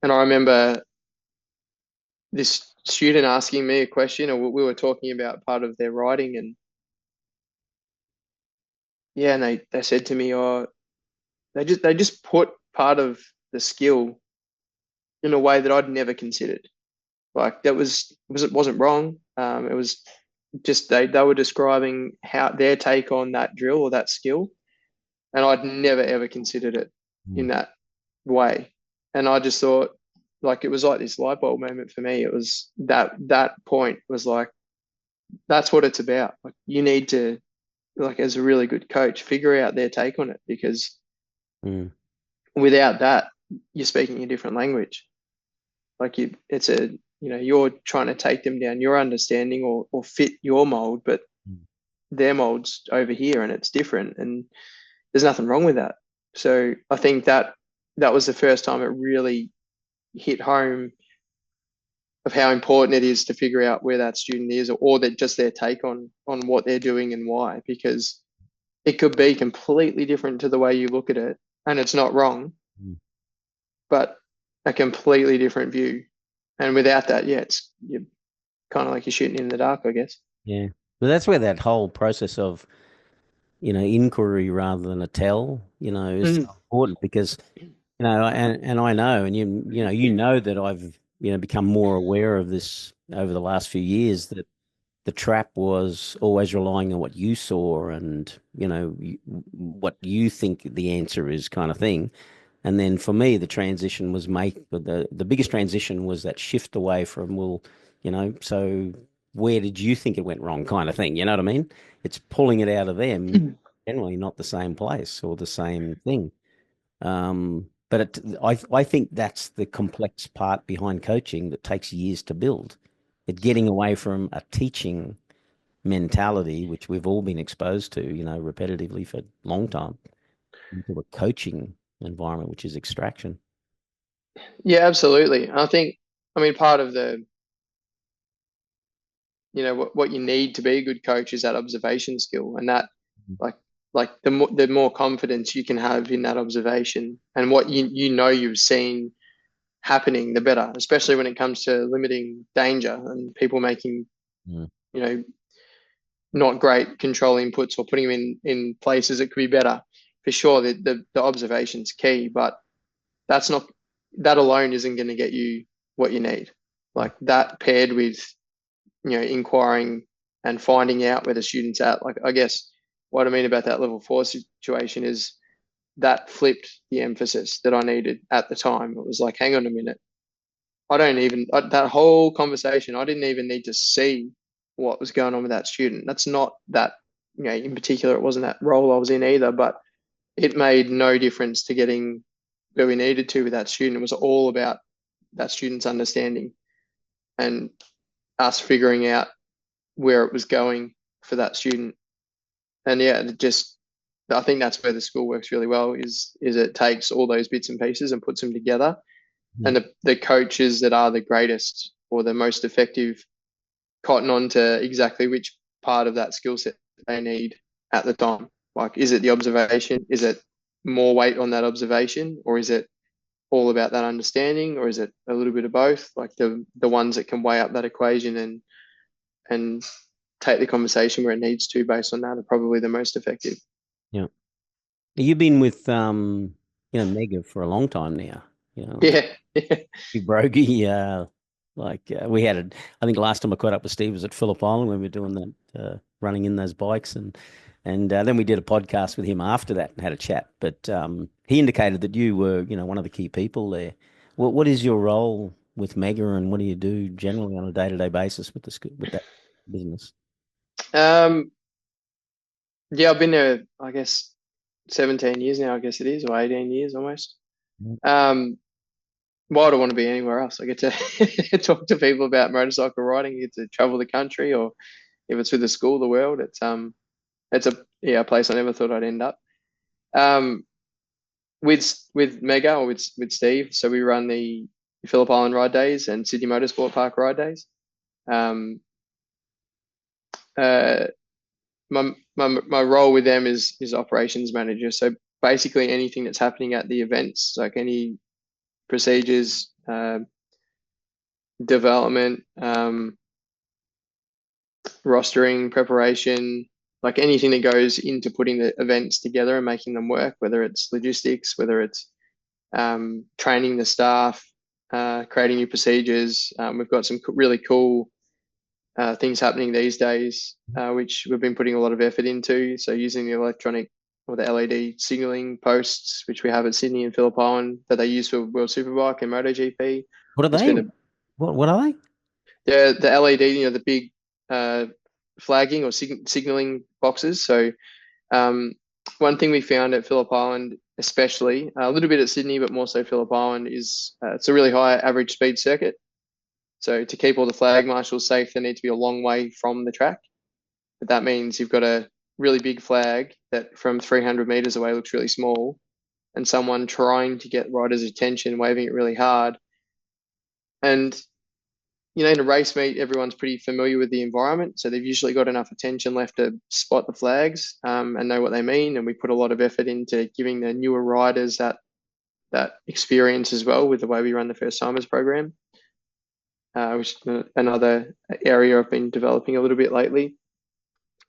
and I remember this student asking me a question, or we were talking about part of their riding, and yeah, and they said to me, "Oh, they just put part of the skill in a way that I'd never considered. Like that it wasn't wrong. It was just they were describing how their take on that drill or that skill, and I'd never ever considered it in Mm. that way. And I just thought, like, it was like this light bulb moment for me. It was that point was like, that's what it's about. Like you need to, like, as a really good coach, figure out their take on it, because Mm. without that, you're speaking a different language. Like it's you're trying to take them down your understanding or fit your mold, but Mm. their mold's over here and it's different, and there's nothing wrong with that. So I think that was the first time it really hit home of how important it is to figure out where that student is, or that just their take on what they're doing and why, because it could be completely different to the way you look at it, and it's not wrong, Mm. but a completely different view. And without that, yeah, it's you're kind of like you're shooting in the dark, I guess. Yeah. But that's where that whole process of, inquiry rather than a tell, is so Mm. important because, and I know, and you know that I've, become more aware of this over the last few years, that the trap was always relying on what you saw and, what you think the answer is kind of thing. And then for me, the transition was the biggest transition was that shift away from, well, so where did you think it went wrong kind of thing? You know what I mean? It's pulling it out of them, generally not the same place or the same thing. But I think that's the complex part behind coaching that takes years to build. It getting away from a teaching mentality, which we've all been exposed to, repetitively for a long time, into a coaching environment, which is extraction. Yeah, absolutely. I mean, part of what you need to be a good coach is that observation skill, and that, like, like the more confidence you can have in that observation and what you've seen happening, the better, especially when it comes to limiting danger and people making, Mm. you know, not great control inputs or putting them in places that could be better. For sure, the observation's key, but that's not, that alone isn't going to get you what you need. Like that paired with, inquiring and finding out where the student's at. Like, I guess what I mean about that level 4 situation is that flipped the emphasis that I needed at the time. It was like, hang on a minute. That whole conversation, I didn't even need to see what was going on with that student. That's not that, in particular, it wasn't that role I was in either, but it made no difference to getting where we needed to with that student. It was all about that student's understanding and us figuring out where it was going for that student. And yeah, I think that's where the school works really well is it takes all those bits and pieces and puts them together. Yeah. And the coaches that are the greatest or the most effective cotton on to exactly which part of that skill set they need at the time. Like, is it the observation? Is it more weight on that observation, or is it all about that understanding, or is it a little bit of both? Like the ones that can weigh up that equation and take the conversation where it needs to based on that are probably the most effective. Yeah. You've been with Mega for a long time now. Yeah. Yeah. Big Broughy. We had I think last time I caught up with Steve was at Phillip Island when we were doing that, running in those bikes, and then we did a podcast with him after that and had a chat. But he indicated that you were, one of the key people there. What is your role with Mega, and what do you do generally on a day-to-day basis with with that business? Um, yeah, I've been there, I guess, 17 years now, I guess it is, or 18 years almost. Mm. Why do I want to be anywhere else? I get to talk to people about motorcycle riding, I get to travel the country, or if it's with the school, the world. It's a place I never thought I'd end up. Um, with Mega or with Steve, so we run the Phillip Island Ride Days and Sydney Motorsport Park Ride Days. Um, uh, my role with them is operations manager. So basically anything that's happening at the events, like any procedures, development, rostering, preparation, like anything that goes into putting the events together and making them work, whether it's logistics, whether it's training the staff, creating new procedures. We've got some really cool things happening these days, which we've been putting a lot of effort into. So using the electronic or the LED signaling posts, which we have at Sydney and Phillip Island, that they use for World Superbike and MotoGP. What are It's they? been What are they? the LED, the big flagging or signaling boxes. So one thing we found at Phillip Island, especially a little bit at Sydney, but more so Phillip Island, is it's a really high average speed circuit. So to keep all the flag marshals safe, they need to be a long way from the track. But that means you've got a really big flag that from 300 meters away looks really small, and someone trying to get riders' attention, waving it really hard. And in a race meet, everyone's pretty familiar with the environment, so they've usually got enough attention left to spot the flags and know what they mean. And we put a lot of effort into giving the newer riders that experience as well with the way we run the first timers program, which is another area I've been developing a little bit lately.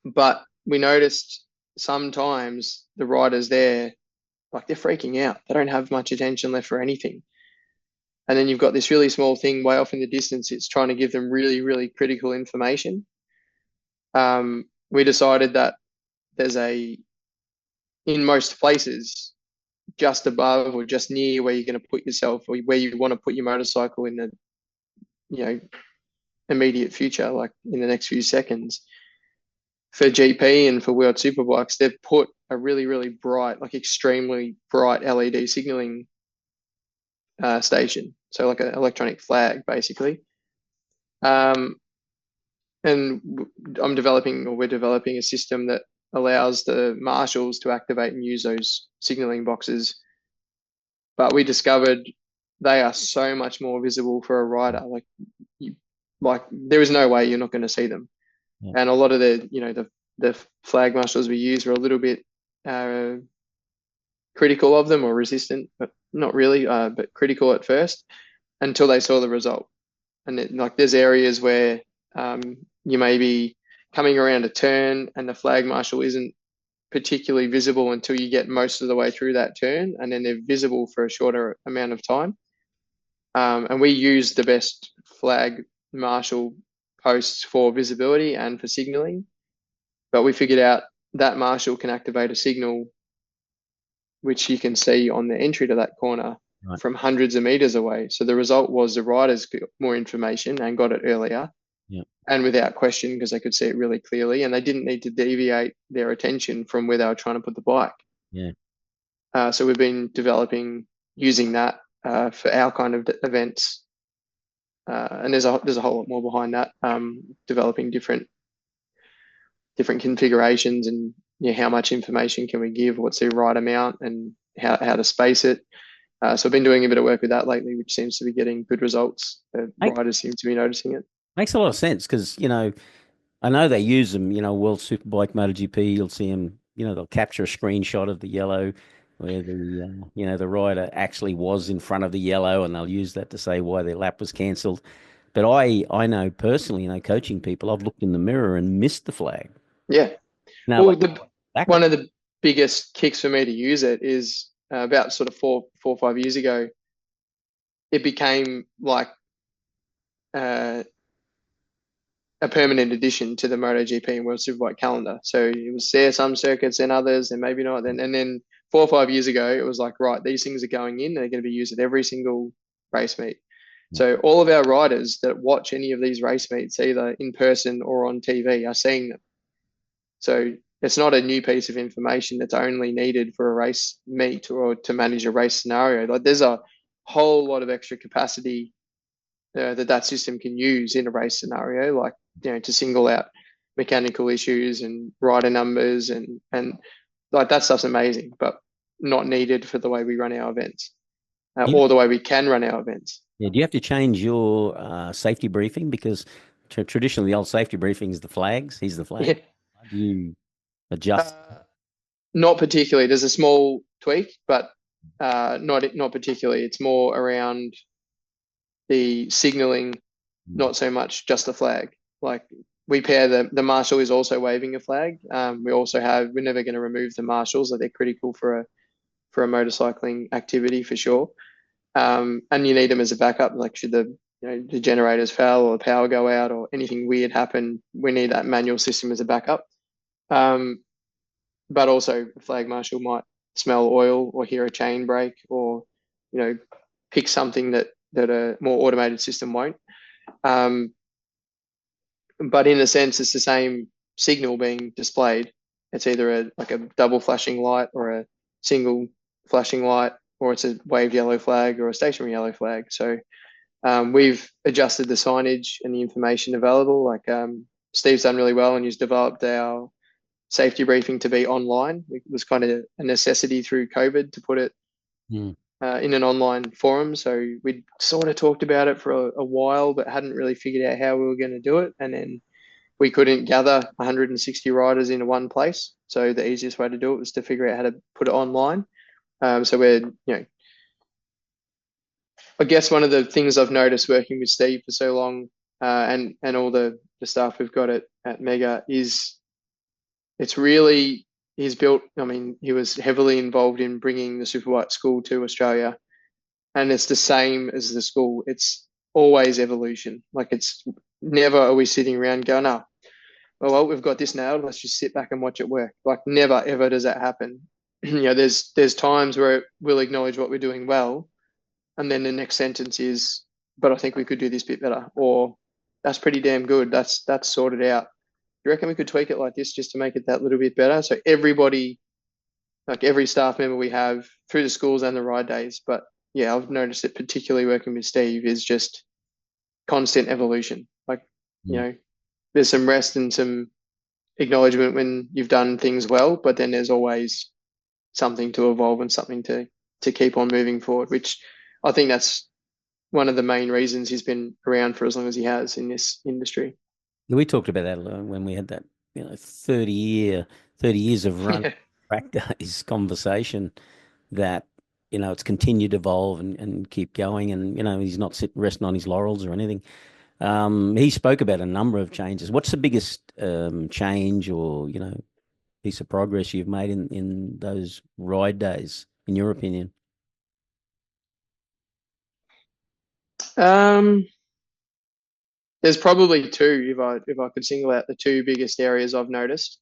But we noticed sometimes the riders there, like they're freaking out. They don't have much attention left for anything. And then you've got this really small thing way off in the distance. It's trying to give them really, really critical information. We decided that there's in most places, just above or just near where you're going to put yourself or where you want to put your motorcycle in the, immediate future, like in the next few seconds. For GP and for World Superbikes, they've put a really, really bright, like extremely bright LED signaling station. So like an electronic flag, basically. And we're developing a system that allows the marshals to activate and use those signaling boxes. But we discovered they are so much more visible for a rider. Like there is no way you're not going to see them. Yeah. And a lot of the flag marshals we use are a little bit critical of them or resistant, but not really, but critical at first until they saw the result. And like there's areas where you may be coming around a turn and the flag marshal isn't particularly visible until you get most of the way through that turn, and then they're visible for a shorter amount of time. And we use the best flag marshal posts for visibility and for signaling, but we figured out that marshal can activate a signal which you can see on the entry to that corner Right. from hundreds of meters away. So the result was the riders got more information and got it earlier, Yeah. and without question, because they could see it really clearly, and they didn't need to deviate their attention from where they were trying to put the bike. Yeah. So we've been developing using that for our kind of events, and there's a whole lot more behind that. Developing different configurations, and how much information can we give, what's the right amount, and how to space it. So I've been doing a bit of work with that lately, which seems to be getting good results. Riders seem to be noticing it. Makes a lot of sense because, I know they use them, World Superbike MotoGP, you'll see them, they'll capture a screenshot of the yellow where the rider actually was in front of the yellow, and they'll use that to say why their lap was cancelled. But I know personally, coaching people, I've looked in the mirror and missed the flag. Yeah. Like One of the biggest kicks for me to use it is about sort of 4 or 5 years ago, it became like a permanent addition to the MotoGP and World Superbike calendar. So it was there some circuits and others, and maybe not. And then 4 or 5 years ago, it was like, right, these things are going in. They're going to be used at every single race meet. So all of our riders that watch any of these race meets, either in person or on TV, are seeing them. So it's not a new piece of information that's only needed for a race meet or to manage a race scenario. Like there's a whole lot of extra capacity that system can use in a race scenario, like to single out mechanical issues and rider numbers and like that stuff's amazing, but not needed for the way we run our events or the way we can run our events. Yeah, do you have to change your safety briefing? Because traditionally the old safety briefing is the flags. He's the flag. Yeah. Do you adjust? Not particularly. There's a small tweak, but not particularly. It's more around the signaling, not so much just the flag. Like we pair the marshal is also waving a flag. We're never going to remove the marshals. Like they're critical for a motorcycling activity for sure. And you need them as a backup. Like should the generators fail or the power go out or anything weird happen, we need that manual system as a backup. But also a flag marshal might smell oil or hear a chain break or pick something that a more automated system won't. But in a sense, it's the same signal being displayed. It's either a double flashing light or a single flashing light, or it's a waved yellow flag or a stationary yellow flag. So we've adjusted the signage and the information available. Like Steve's done really well, and he's developed our safety briefing to be online. It was kind of a necessity through COVID to put it in an online forum. So we sort of talked about it for a while, but hadn't really figured out how we were going to do it. And then we couldn't gather 160 riders into one place. So the easiest way to do it was to figure out how to put it online. So we're, I guess one of the things I've noticed working with Steve for so long and all the staff we've got at Mega is he's built, he was heavily involved in bringing the Superbike School to Australia, and it's the same as the school. It's always evolution. Like it's never are we sitting around going, oh, well, we've got this nailed. Let's just sit back and watch it work. Like never, ever does that happen. There's times where we'll acknowledge what we're doing well, and then the next sentence is, but I think we could do this bit better, or that's pretty damn good. That's sorted out. You reckon we could tweak it like this just to make it that little bit better? So everybody, like every staff member we have through the schools and the ride days, but yeah, I've noticed it particularly working with Steve is just constant evolution. Like, there's some rest and some acknowledgement when you've done things well, but then there's always something to evolve and something to keep on moving forward, which I think that's one of the main reasons he's been around for as long as he has in this industry. We talked about that when we had that, 30 years of run. Yeah. track days conversation that, it's continued to evolve and keep going. And, he's not resting on his laurels or anything. He spoke about a number of changes. What's the biggest change or, piece of progress you've made in those ride days, in your opinion? Um, there's probably two, if I could single out the two biggest areas I've noticed,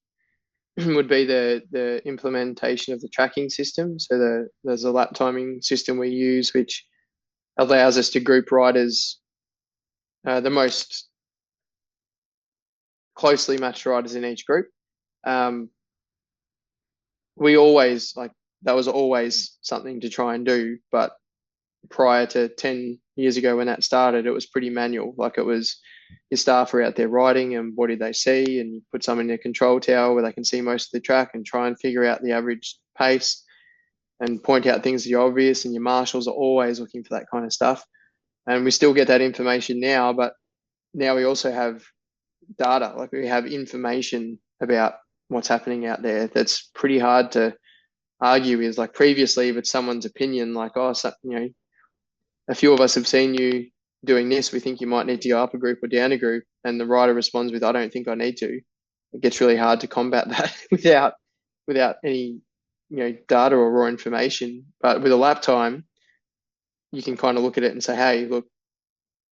would be the implementation of the tracking system. So there's a lap timing system we use, which allows us to group riders, the most closely matched riders in each group. Um, we always like that was always something to try and do, but prior to 10 years ago when that started, it was pretty manual. Like it was your staff are out there riding and what did they see? And you put someone in a control tower where they can see most of the track and try and figure out the average pace and point out things that are obvious. And your marshals are always looking for that kind of stuff. And we still get that information now, but now we also have data, like we have information about what's happening out there that's pretty hard to argue with. Like previously, if it's someone's opinion, like, oh, so, a few of us have seen you doing this. We think you might need to go up a group or down a group. And the rider responds with, I don't think I need to. It gets really hard to combat that without any, data or raw information. But with a lap time, you can kind of look at it and say, hey, look,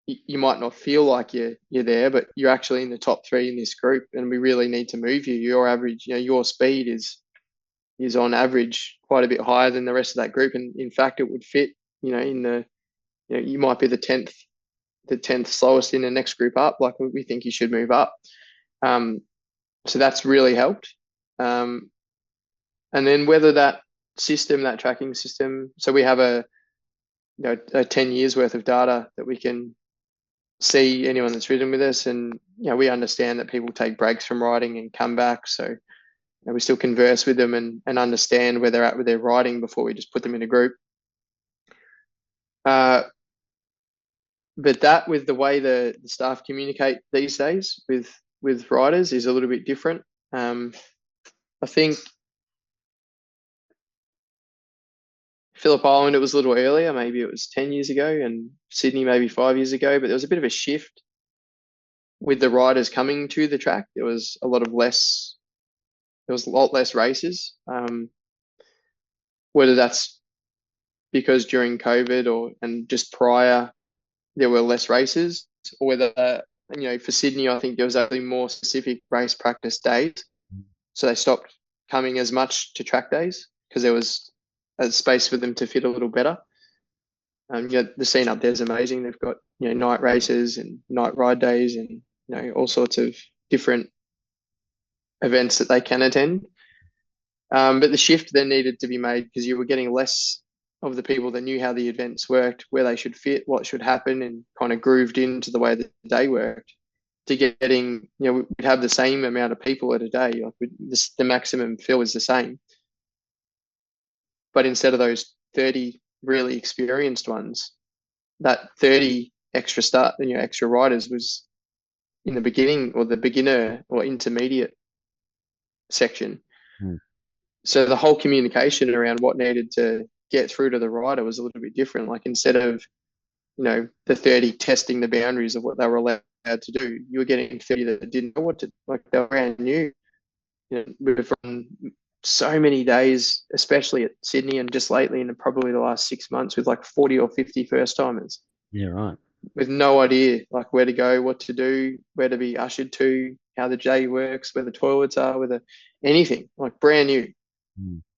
you might not feel like you're there, but you're actually in the top three in this group, and we really need to move you. Your average, your speed is on average quite a bit higher than the rest of that group, and in fact, it would fit. In the you might be the tenth slowest in the next group up. Like we think you should move up. So that's really helped. And then whether that tracking system, so we have a 10 years worth of data that we can see anyone that's ridden with us, and we understand that people take breaks from riding and come back, so we still converse with them and understand where they're at with their riding before we just put them in a group. But that, with the way the staff communicate these days with riders, is a little bit different. I think Phillip Island, it was a little earlier, maybe it was 10 years ago, and Sydney maybe 5 years ago, but there was a bit of a shift with the riders coming to the track. There was a lot less races. Whether that's because during COVID and just prior there were less races, or whether, for Sydney, I think there was actually more specific race practice days. So they stopped coming as much to track days because there was a space for them to fit a little better. The scene up there is amazing. They've got, night races and night ride days and, all sorts of different events that they can attend. But the shift then needed to be made because you were getting less of the people that knew how the events worked, where they should fit, what should happen, and kind of grooved into the way that the day worked. To getting, we'd have the same amount of people at a day. Like the maximum fill is the same. But instead of those 30 really experienced ones, that 30 extra riders was in the beginning, or the beginner or intermediate section. So the whole communication around what needed to get through to the rider was a little bit different. Like instead of, the 30 testing the boundaries of what they were allowed to do, you were getting 30 that didn't know what to, like they were brand new. We've run so many days, especially at Sydney and just lately in probably the last 6 months, with like 40 or 50 first timers. Yeah, right. With no idea like where to go, what to do, where to be ushered to, how the day works, where the toilets are, anything, like brand new.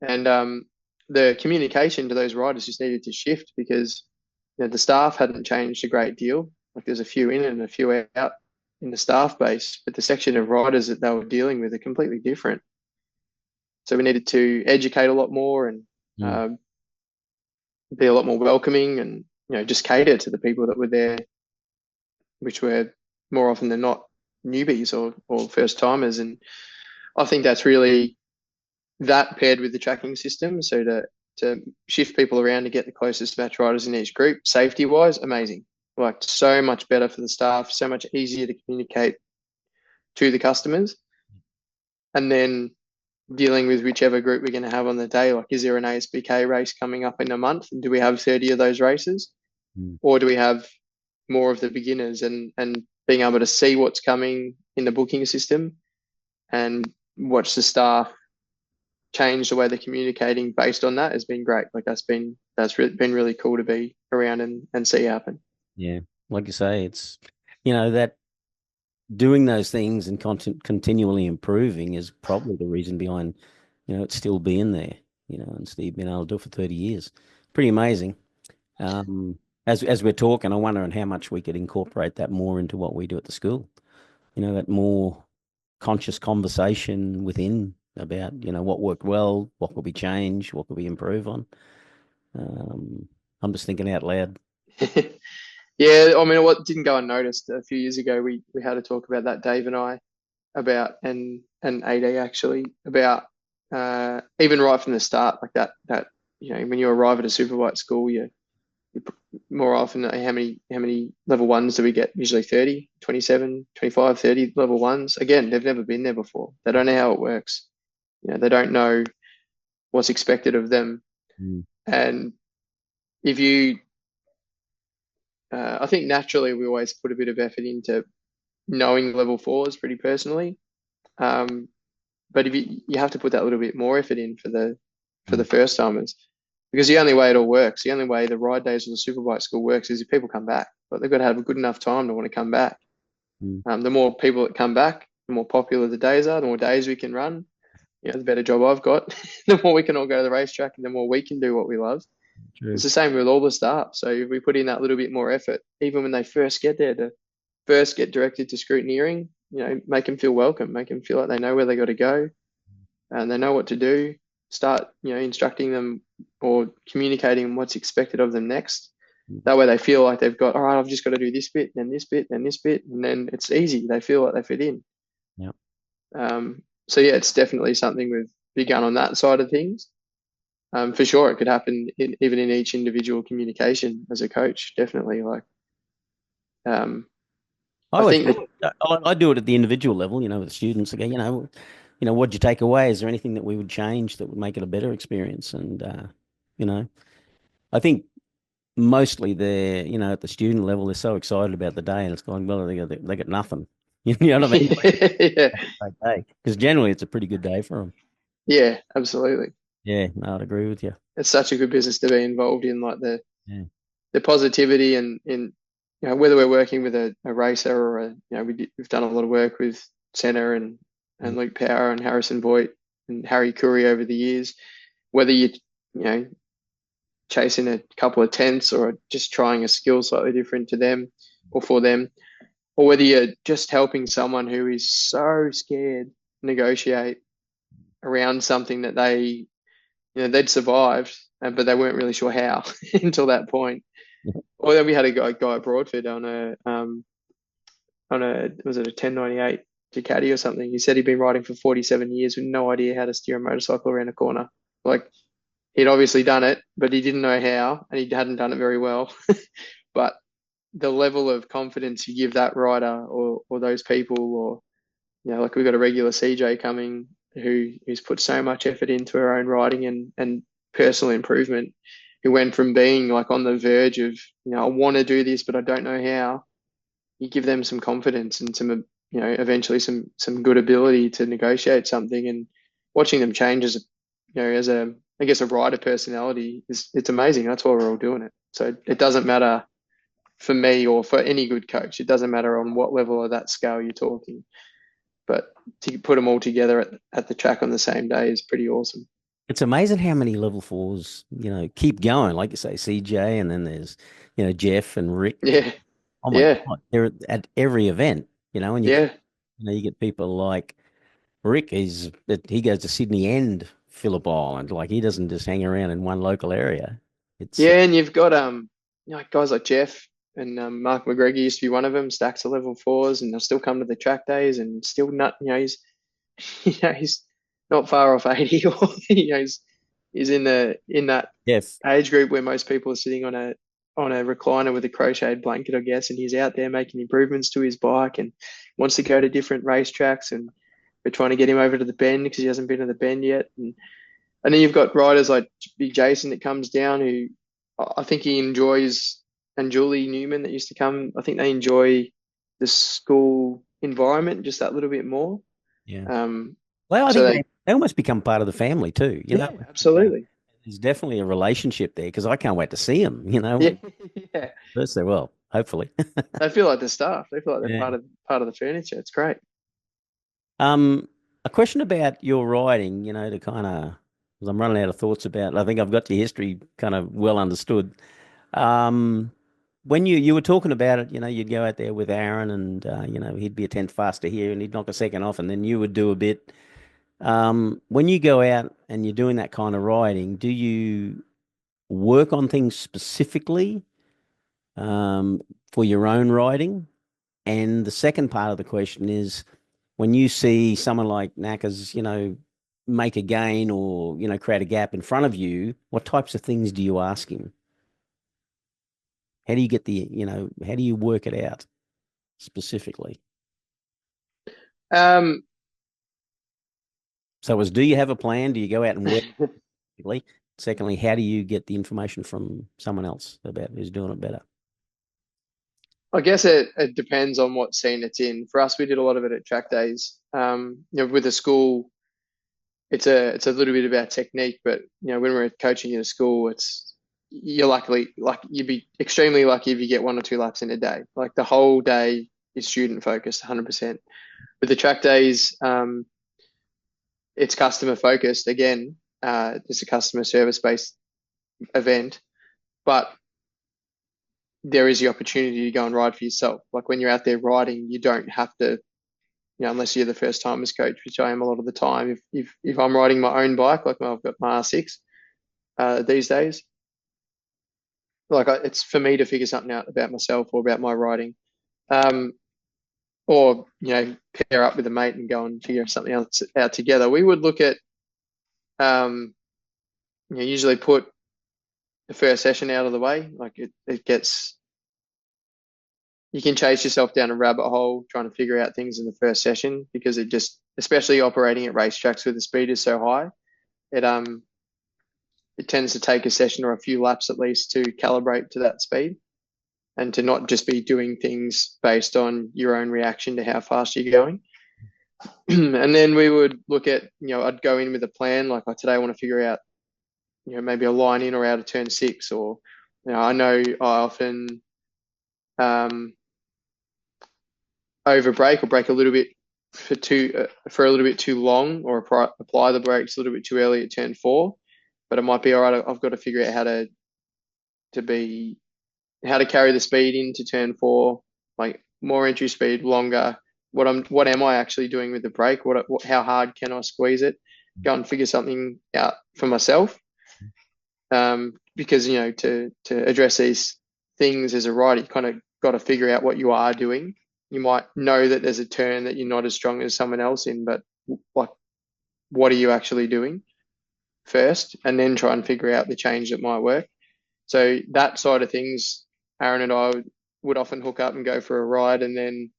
And the communication to those riders just needed to shift because the staff hadn't changed a great deal. Like there's a few in and a few out in the staff base, but the section of riders that they were dealing with are completely different. So we needed to educate a lot more and be a lot more welcoming and, just cater to the people that were there, which were more often than not newbies or first timers. And I think that's really that paired with the tracking system. So to shift people around to get the closest match riders in each group, safety wise, amazing. Like so much better for the staff, so much easier to communicate to the customers. And then dealing with whichever group we're going to have on the day. Like, is there an ASBK race coming up in a month? And do we have 30 of those races? Mm. Or do we have more of the beginners, and being able to see what's coming in the booking system and watch the staff change the way they're communicating based on that has been great. Like been really cool to be around and see happen. Yeah. Like you say, it's, that doing those things and continually improving is probably the reason behind, it still being there, and Steve being able to do it for 30 years. Pretty amazing. Um, as we're talking, I'm wondering how much we could incorporate that more into what we do at the school. That more conscious conversation within about, what worked well, what could we change, what could we improve on. I'm just thinking out loud. Yeah, I mean, what didn't go unnoticed a few years ago, we had a talk about that, Dave and I, about and AD actually about even right from the start, like that when you arrive at a superbike school, you more often how many level ones do we get? Usually 30, 27, 25, 30 level ones. Again, they've never been there before. They don't know how it works. They don't know what's expected of them. Mm. And if you I think naturally we always put a bit of effort into knowing level fours pretty personally. Um, but if you have to put that little bit more effort in for the Mm. first timers, because the only way it all works, the only way the ride days of the superbike school works is if people come back. But they've got to have a good enough time to want to come back. Mm. The more people that come back, the more popular the days are, the more days we can run. The better job I've got, the more we can all go to the racetrack, and the more we can do what we love. It's True. the same with all the staff. So if we put in that little bit more effort, even when they first get there, to first get directed to scrutineering, make them feel welcome, make them feel like they know where they got to go and they know what to do. Start, instructing them or communicating what's expected of them next. That way they feel like they've got, all right, I've just got to do this bit, then this bit, then this bit, and then it's easy. They feel like they fit in. Yeah. So yeah, it's definitely something we've begun on that side of things. For sure, it could happen even in each individual communication as a coach. Definitely, like um, I I always think do that it. I do it at the individual level, with students again, what'd you take away? Is there anything that we would change that would make it a better experience? And, you know, I think mostly they're, at the student level, they're so excited about the day and it's going, well, they got nothing. You know what I mean? yeah, Great day. Because generally it's a pretty good day for them. yeah, absolutely. Yeah, no, I'd agree with you. It's such a good business to be involved in, like Yeah. the positivity and in whether we're working with a racer or we've done a lot of work with Senna and Mm. Luke Power and Harrison Voigt and Harry Curry over the years. Whether you know chasing a couple of tenths or just trying a skill slightly different to them or for them, or whether you're just helping someone who is so scared negotiate around something that they'd survived, but they weren't really sure how until that point. Or then we had a guy at Broadford on a was it a 1098 Ducati or something. He said he'd been riding for 47 years with no idea how to steer a motorcycle around a corner. Like, he'd obviously done it, but he didn't know how, and he hadn't done it very well. But the level of confidence you give that rider or those people, or like we've got a regular CJ coming who's put so much effort into her own riding and personal improvement, who went from being like on the verge of, I want to do this, but I don't know how. You give them some confidence and some, eventually some good ability to negotiate something, and watching them change as a, I guess, a rider personality it's amazing. That's why we're all doing it. So it doesn't matter for me or for any good coach. It doesn't matter on what level of that scale you're talking, but to put them all together at the track on the same day is pretty awesome. It's amazing how many level fours, keep going. Like you say, CJ, and then there's, Jeff and Rick. Yeah, Oh my yeah, God, they're at every event, and you get, yeah, you get people like Rick he goes to Sydney and Phillip Island. Like he doesn't just hang around in one local area. It's yeah. And you've got guys like Jeff and Mark McGregor used to be one of them. Stacks of level fours, and they'll still come to the track days and still not. He's not far off 80, or he's in that Jeff. age group where most people are sitting on a recliner with a crocheted blanket, I guess, and he's out there making improvements to his bike and wants to go to different racetracks and we're trying to get him over to the bend because he hasn't been to the bend yet. And then you've got riders like Big Jason that comes down who I think he enjoys, and Julie Newman that used to come. I think they enjoy the school environment just that little bit more. Yeah. Um, Well, I so think they almost become part of the family too. yeah, absolutely. There's definitely a relationship there because I can't wait to see them. Yeah, yeah. First they will, hopefully. They feel like the staff. They feel like they're Yeah. part of the furniture. It's great. Um, a question about your riding, to kind of, because I'm running out of thoughts about. I think I've got your history kind of well understood. Um, when you were talking about it, you'd go out there with Aaron, and he'd be a tenth faster here, and he'd knock a second off, and then you would do a bit. When you go out and you're doing that kind of riding, do you work on things specifically um, for your own riding? And the second part of the question is, when you see someone like Knackers, make a gain or, create a gap in front of you, what types of things do you ask him? How do you get how do you work it out specifically? Um, So do you have a plan? Do you go out and work specifically? Secondly, how do you get the information from someone else about who's doing it better? I guess it depends on what scene it's in. For us, we did a lot of it at track days. With the school, it's a little bit about technique, but when we're coaching in a school, you're luckily like you'd be extremely lucky if you get 1 or 2 laps in a day. Like the whole day is student focused, 100%. With the track days, it's customer focused. Again, it's a customer service based event, but there is the opportunity to go and ride for yourself. Like when you're out there riding, you don't have to, unless you're the first timers coach, which I am a lot of the time. If I'm riding my own bike, like I've got my R6 these days, like it's for me to figure something out about myself or about my riding, um, or pair up with a mate and go and figure something else out together. We would look at usually put the first session out of the way. Like it gets, you can chase yourself down a rabbit hole trying to figure out things in the first session because it just, especially operating at racetracks where the speed is so high, it tends to take a session or a few laps at least to calibrate to that speed and to not just be doing things based on your own reaction to how fast you're going. And then we would look at, I'd go in with a plan. Like today I want to figure out, maybe a line in or out of turn 6, or, I know I often over brake or brake a little bit for a little bit too long, or apply the brakes a little bit too early at turn 4. But it might be all right. I've got to figure out how to carry the speed into turn 4, like more entry speed, longer. What am I actually doing with the brake? How hard can I squeeze it? Go and figure something out for myself. Because to address these things as a rider, you kind of got to figure out what you are doing. You might know that there's a turn that you're not as strong as someone else in, but like, what are you actually doing first, and then try and figure out the change that might work. So that side of things, Aaron and I would often hook up and go for a ride, and then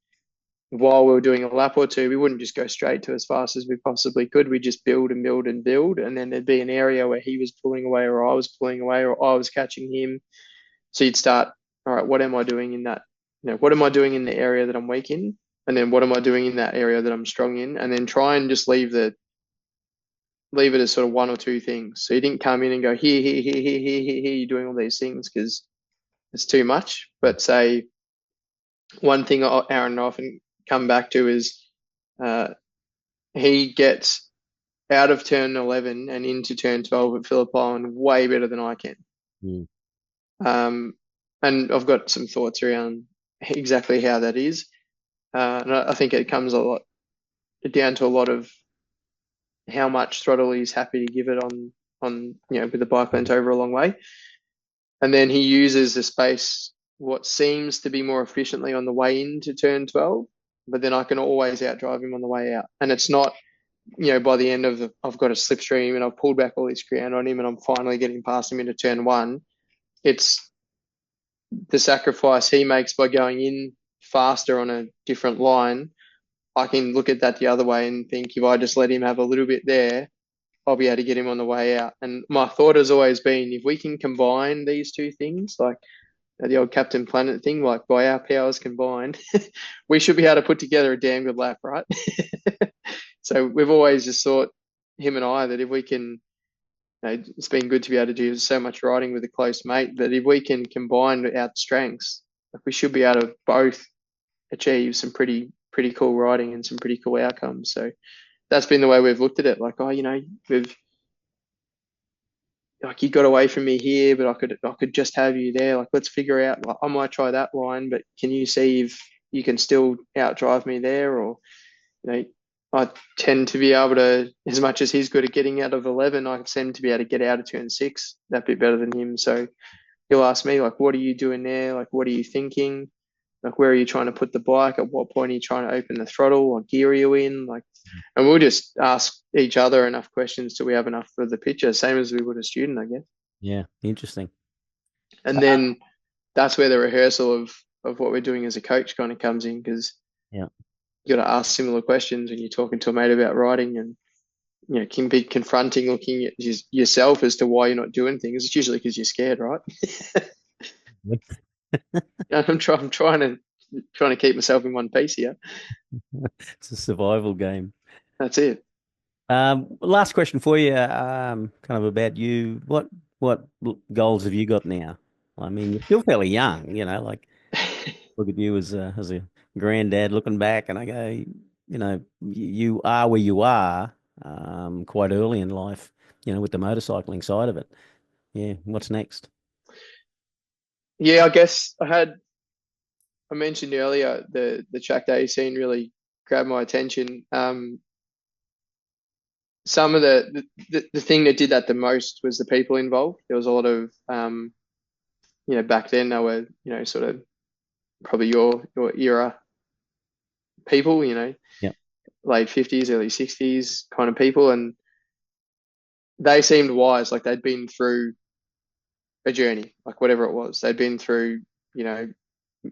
while we were doing a lap or two, we wouldn't just go straight to as fast as we possibly could. We'd just build and build and build, and then there'd be an area where he was pulling away or I was pulling away or I was catching him. So you'd start, all right, what am I doing in that? What am I doing in the area that I'm weak in? And then what am I doing in that area that I'm strong in? And then try and just leave it as sort of 1 or 2 things. So you didn't come in and go here, here, here, here, here, here, here. You're doing all these things because it's too much. But say one thing Aaron and I often come back to is he gets out of turn 11 and into turn 12 at Phillip Island way better than I can. Mm. And I've got some thoughts around exactly how that is. And I think it comes down to a lot of how much throttle he's happy to give it on with the bike length over a long way. And then he uses the space what seems to be more efficiently on the way into turn 12, but then I can always outdrive him on the way out. And it's not, by the end of I've got a slipstream and I've pulled back all this ground on him and I'm finally getting past him into turn 1. It's the sacrifice he makes by going in faster on a different line. I can look at that the other way and think if I just let him have a little bit there, I'll be able to get him on the way out. And my thought has always been if we can combine these two things, like the old Captain Planet thing, like by our powers combined, we should be able to put together a damn good lap, right? So we've always just thought, him and I, that if we can, it's been good to be able to do so much riding with a close mate, but if we can combine our strengths, like we should be able to both achieve some pretty cool riding and some pretty cool outcomes. So that's been the way we've looked at it. Like, oh, we've like you got away from me here, but I could just have you there. Like, let's figure out. Like, I might try that line, but can you see if you can still outdrive me there? Or I tend to be able to, as much as he's good at getting out of 11, I tend to be able to get out of turn 6 that bit better than him. So he'll ask me, like, what are you doing there? Like, what are you thinking? Like, where are you trying to put the bike? At what point are you trying to open the throttle? What gear are you in? Like, and we'll just ask each other enough questions till we have enough for the picture, same as we would a student, I guess. Yeah, interesting. And then that's where the rehearsal of what we're doing as a coach kind of comes in, because Yeah. you got to ask similar questions when you're talking to a mate about riding, and can be confronting looking at yourself as to why you're not doing things. It's usually because you're scared, right? I'm trying to keep myself in one piece here. It's a survival game. That's it. Last question for you, kind of about you. What goals have you got now? I mean, you're still fairly young, like look at you as a granddad looking back, and I go, you are where you are, quite early in life, with the motorcycling side of it. Yeah, what's next? Yeah, I guess I mentioned earlier the track day scene really grabbed my attention. Some of the thing that did that the most was the people involved. There was a lot of back then they were sort of probably your era people, Yeah. late 50s, early 60s kind of people, and they seemed wise, like they'd been through a journey, like whatever it was. They'd been through,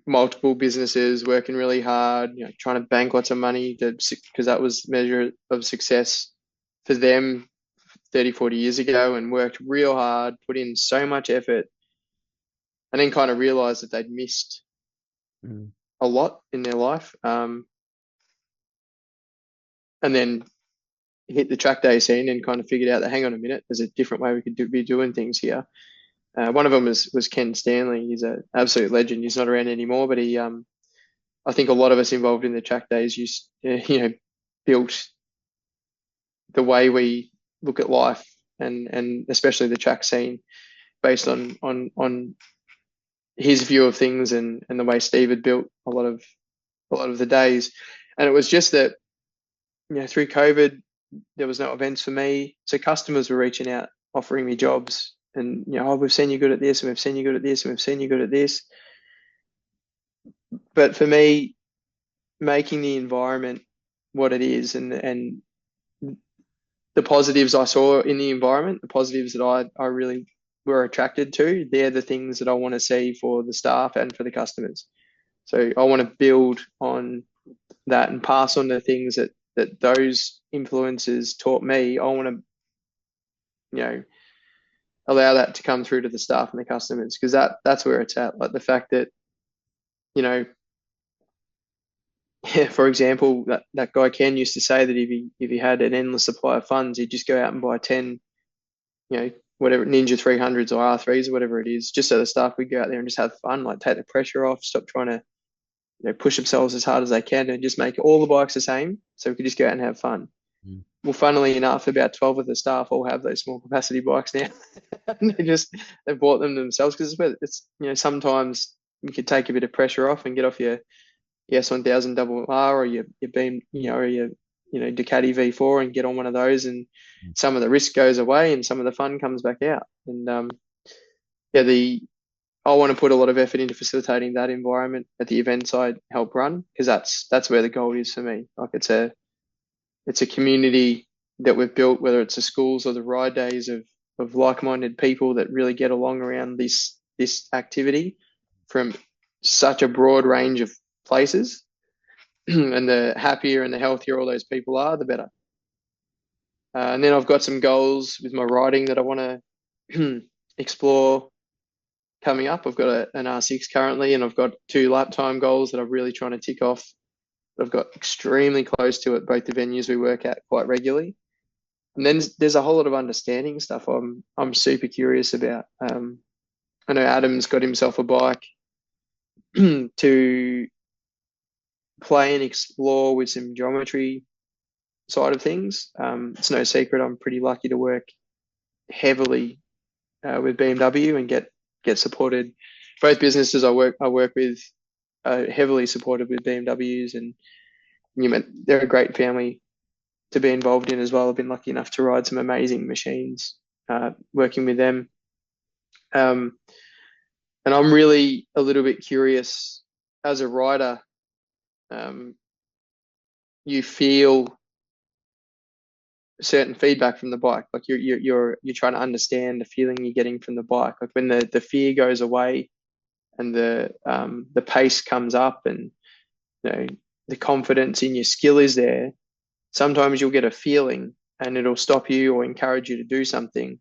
multiple businesses, working really hard, trying to bank lots of money because that was measure of success for them 30, 40 years ago, and worked real hard, put in so much effort, and then kind of realized that they'd missed a lot in their life. And then hit the track day scene and kind of figured out that, hang on a minute, there's a different way we could be doing things here. One of them was Ken Stanley. He's an absolute legend. He's not around anymore, but he, I think a lot of us involved in the track days built the way we look at life, and especially the track scene based on his view of things, and the way Steve had built a lot of the days. And it was just that, through COVID, there was no events for me. So customers were reaching out, offering me jobs, and, oh, we've seen you good at this, and we've seen you good at this, and we've seen you good at this. But for me, making the environment what it is, and the positives I saw in the environment, the positives that I really were attracted to, they're the things that I want to see for the staff and for the customers. So I want to build on that and pass on the things that those influences taught me. I want to, allow that to come through to the staff and the customers, because that's where it's at. Like the fact that, for example, that guy Ken used to say that if he had an endless supply of funds, he'd just go out and buy 10, whatever Ninja 300s or R3s or whatever it is, just so the staff would go out there and just have fun, like take the pressure off, stop trying to push themselves as hard as they can, and just make all the bikes the same, so we could just go out and have fun. Well, funnily enough, about 12 of the staff all have those small capacity bikes now. They bought them themselves, because it's sometimes you could take a bit of pressure off and get off your S1000 double R or your Beam, or your Ducati V4, and get on one of those, and some of the risk goes away and some of the fun comes back out. And I want to put a lot of effort into facilitating that environment at the events I help run, because that's where the goal is for me. Like it's a community that we've built, whether it's the schools or the ride days of like-minded people that really get along around this activity from such a broad range of places. and the happier and the healthier all those people are, the better. And then I've got some goals with my riding that I want to explore coming up. I've got an R6 currently, and I've got 2 lap time goals that I'm really trying to tick off. I've got extremely close to it, both the venues we work at quite regularly. And then there's a whole lot of understanding stuff I'm super curious about. I know Adam's got himself a bike to play and explore with some geometry side of things. It's no secret I'm pretty lucky to work heavily with BMW and get supported. Both businesses I work with are heavily supported with BMWs, and they're a great family to be involved in as well. I've been lucky enough to ride some amazing machines working with them. And I'm really a little bit curious as a rider. You feel certain feedback from the bike, like you're trying to understand the feeling you're getting from the bike, like when the fear goes away and the pace comes up, and the confidence in your skill is there. Sometimes you'll get a feeling and it'll stop you or encourage you to do something.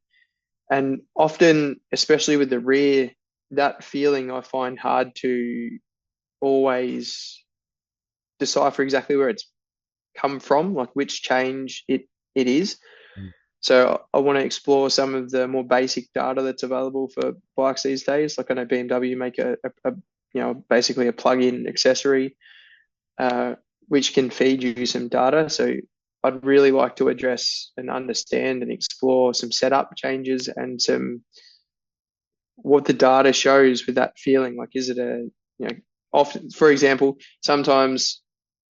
And often, especially with the rear, that feeling I find hard to always decipher exactly where it's come from, like which change it is. So I want to explore some of the more basic data that's available for bikes these days. Like I know BMW make a basically a plug-in accessory which can feed you some data. So I'd really like to address and understand and explore some setup changes and some what the data shows with that feeling. Like, is it often, for example, sometimes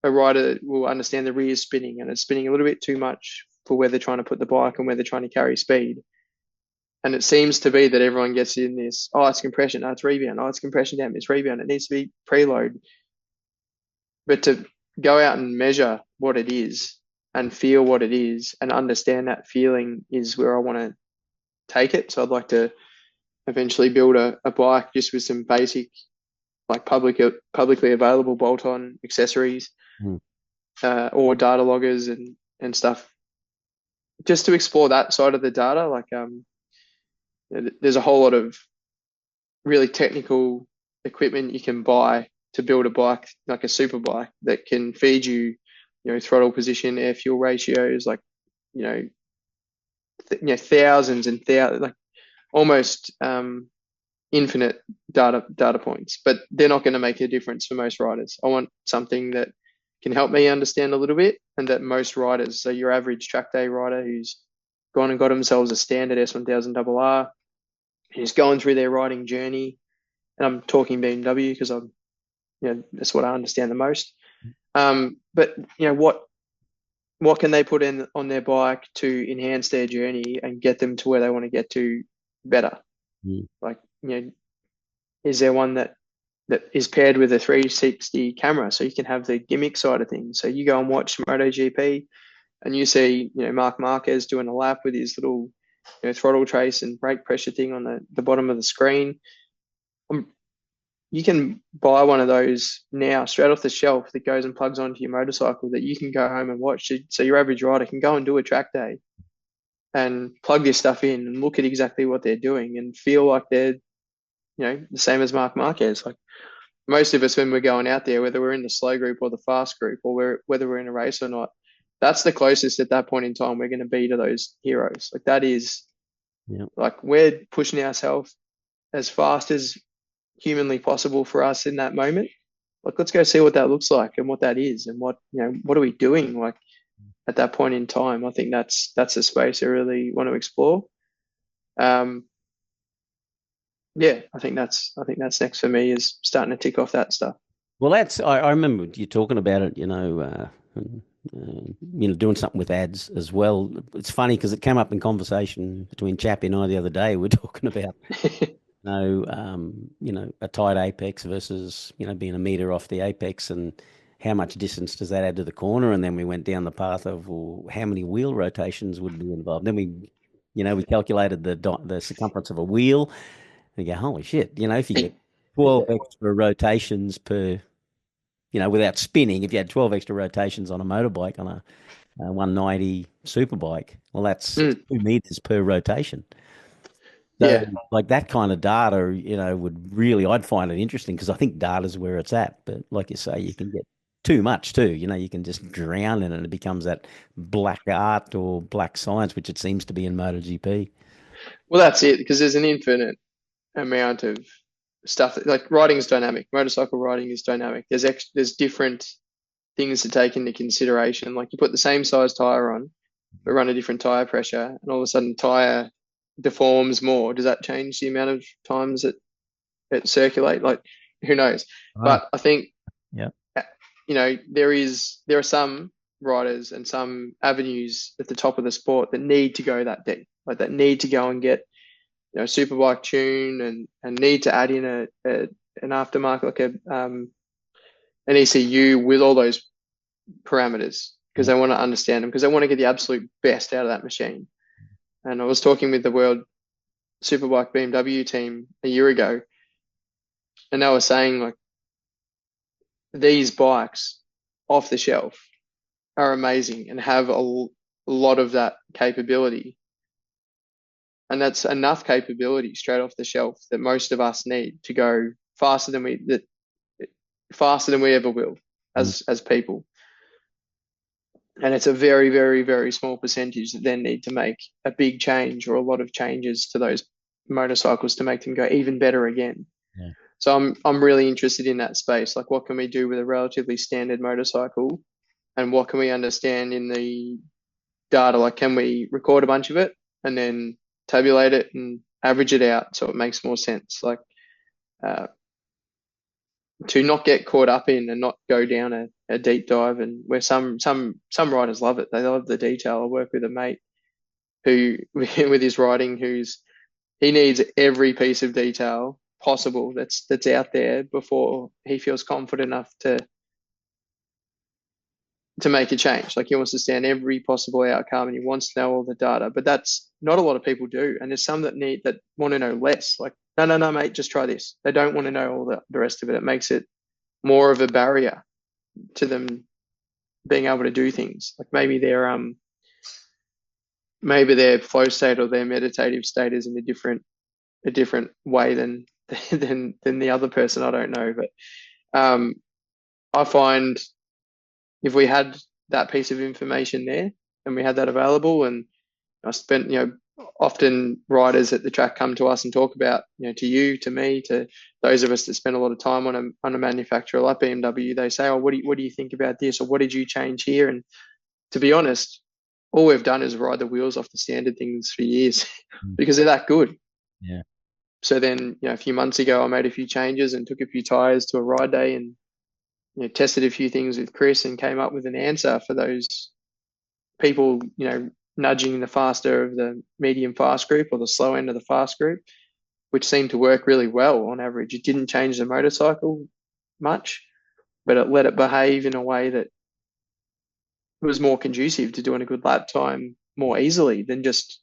a rider will understand the rear spinning and it's spinning a little bit too much for where they're trying to put the bike and where they're trying to carry speed. And it seems to be that everyone gets in this, oh, it's compression, oh, it's rebound, oh, it's compression down, it's rebound, it needs to be preload. But to go out and measure what it is and feel what it is and understand that feeling is where I want to take it. So I'd like to eventually build a bike just with some basic, like publicly available bolt-on accessories or data loggers and stuff, just to explore that side of the data. Like there's a whole lot of really technical equipment you can buy to build a bike, like a super bike, that can feed you, throttle position, air fuel ratios, like, thousands and thousands, like almost infinite data points, but they're not going to make a difference for most riders. I want something that can help me understand a little bit, and that most riders, so your average track day rider who's gone and got themselves a standard S1000RR, who's going through their riding journey, and I'm talking BMW because that's what I understand the most. But what can they put in on their bike to enhance their journey and get them to where they want to get to better? Like, is there one that is paired with a 360 camera, so you can have the gimmick side of things? So you go and watch MotoGP and you see, Marc Marquez doing a lap with his little throttle trace and brake pressure thing on the bottom of the screen. You can buy one of those now straight off the shelf that goes and plugs onto your motorcycle that you can go home and watch. So your average rider can go and do a track day and plug this stuff in and look at exactly what they're doing and feel like they're, the same as Marc Marquez. Like most of us, when we're going out there, whether we're in the slow group or the fast group, or whether we're in a race or not, that's the closest at that point in time we're going to be to those heroes. Like that is, like we're pushing ourselves as fast as humanly possible for us in that moment. Like, let's go see what that looks like and what that is, and what are we doing like at that point in time. I think that's a space I really want to explore. I think that's next for me, is starting to tick off that stuff. Well, I remember you talking about it, doing something with ads as well. It's funny because it came up in conversation between Chappie and I the other day. We're talking about, a tight apex versus, being a meter off the apex, and how much distance does that add to the corner? And then we went down the path of, well, how many wheel rotations would be involved? Then we calculated the circumference of a wheel. And you go, holy shit, if you get 12 extra rotations per without spinning, if you had 12 extra rotations on a motorbike on a 190 superbike, well, that's Mm, 2 meters per rotation. So, yeah. like that kind of data, would really, I'd find it interesting because I think data's where it's at. But like you say, you can get too much too. You can just drown in it and it becomes that black art or black science, which it seems to be in MotoGP. Well, that's it, because there's an infinite amount of stuff like riding is dynamic. Motorcycle riding is dynamic. There's different things to take into consideration. Like you put the same size tire on, but run a different tire pressure, and all of a sudden tire deforms more. Does that change the amount of times it circulate? Like who knows? Right. But I think Yeah. there are some riders and some avenues at the top of the sport that need to go that deep, like that need to go and get superbike tune and need to add in an aftermarket like an ECU with all those parameters because Yeah. they want to understand them because they want to get the absolute best out of that machine. And I was talking with the World Superbike BMW team a year ago, and they were saying like these bikes off the shelf are amazing and have a lot of that capability. And that's enough capability straight off the shelf that most of us need to go faster than we ever will Mm. as people. And it's a very, very, very small percentage that then need to make a big change or a lot of changes to those motorcycles to make them go even better again. Yeah. So I'm really interested in that space. Like, what can we do with a relatively standard motorcycle, and what can we understand in the data? Like, can we record a bunch of it and then tabulate it and average it out so it makes more sense? Like, uh, to not get caught up in and not go down a deep dive, and where some riders love it. They love the detail. I work with a mate who with his riding he needs every piece of detail possible that's out there before he feels confident enough to make a change. Like he wants to stand every possible outcome and he wants to know all the data. But that's not a lot of people do. And there's some that want to know less. Like, no, mate, just try this. They don't want to know all the rest of it. It makes it more of a barrier to them being able to do things. Like maybe their flow state or their meditative state is in a different way than than the other person. I don't know, but I find if we had that piece of information there and we had that available, and I spent often riders at the track come to us and talk about to you, to me, to those of us that spend a lot of time on a manufacturer like BMW. They say, oh, what do you think about this, or what did you change here? And to be honest, all we've done is ride the wheels off the standard things for years Mm. because they're that good. Yeah. So then, a few months ago, I made a few changes and took a few tires to a ride day and tested a few things with Chris and came up with an answer for those people, nudging the faster of the medium fast group or the slow end of the fast group, which seemed to work really well on average. It didn't change the motorcycle much, but it let it behave in a way that was more conducive to doing a good lap time more easily than just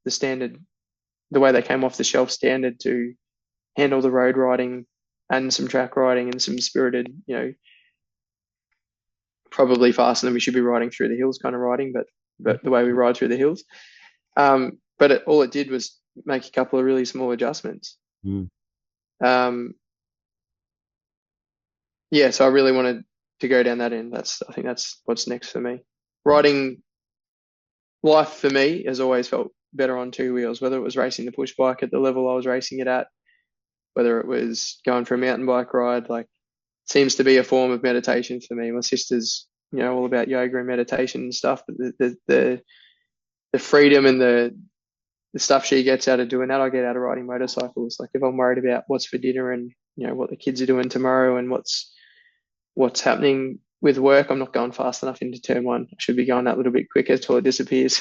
the way they came off the shelf standard to handle the road riding and some track riding and some spirited, probably faster than we should be riding through the hills kind of riding, but the way we ride through the hills. But all it did was make a couple of really small adjustments. Mm. Yeah, so I really wanted to go down that end. I think that's what's next for me. Riding life for me has always felt better on two wheels, whether it was racing the push bike at the level I was racing it at, whether it was going for a mountain bike ride. Like, seems to be a form of meditation for me. My sister's, all about yoga and meditation and stuff, but the freedom and the stuff she gets out of doing that, I get out of riding motorcycles. Like if I'm worried about what's for dinner and what the kids are doing tomorrow and what's happening with work, I'm not going fast enough into turn one. I should be going that little bit quicker till it disappears.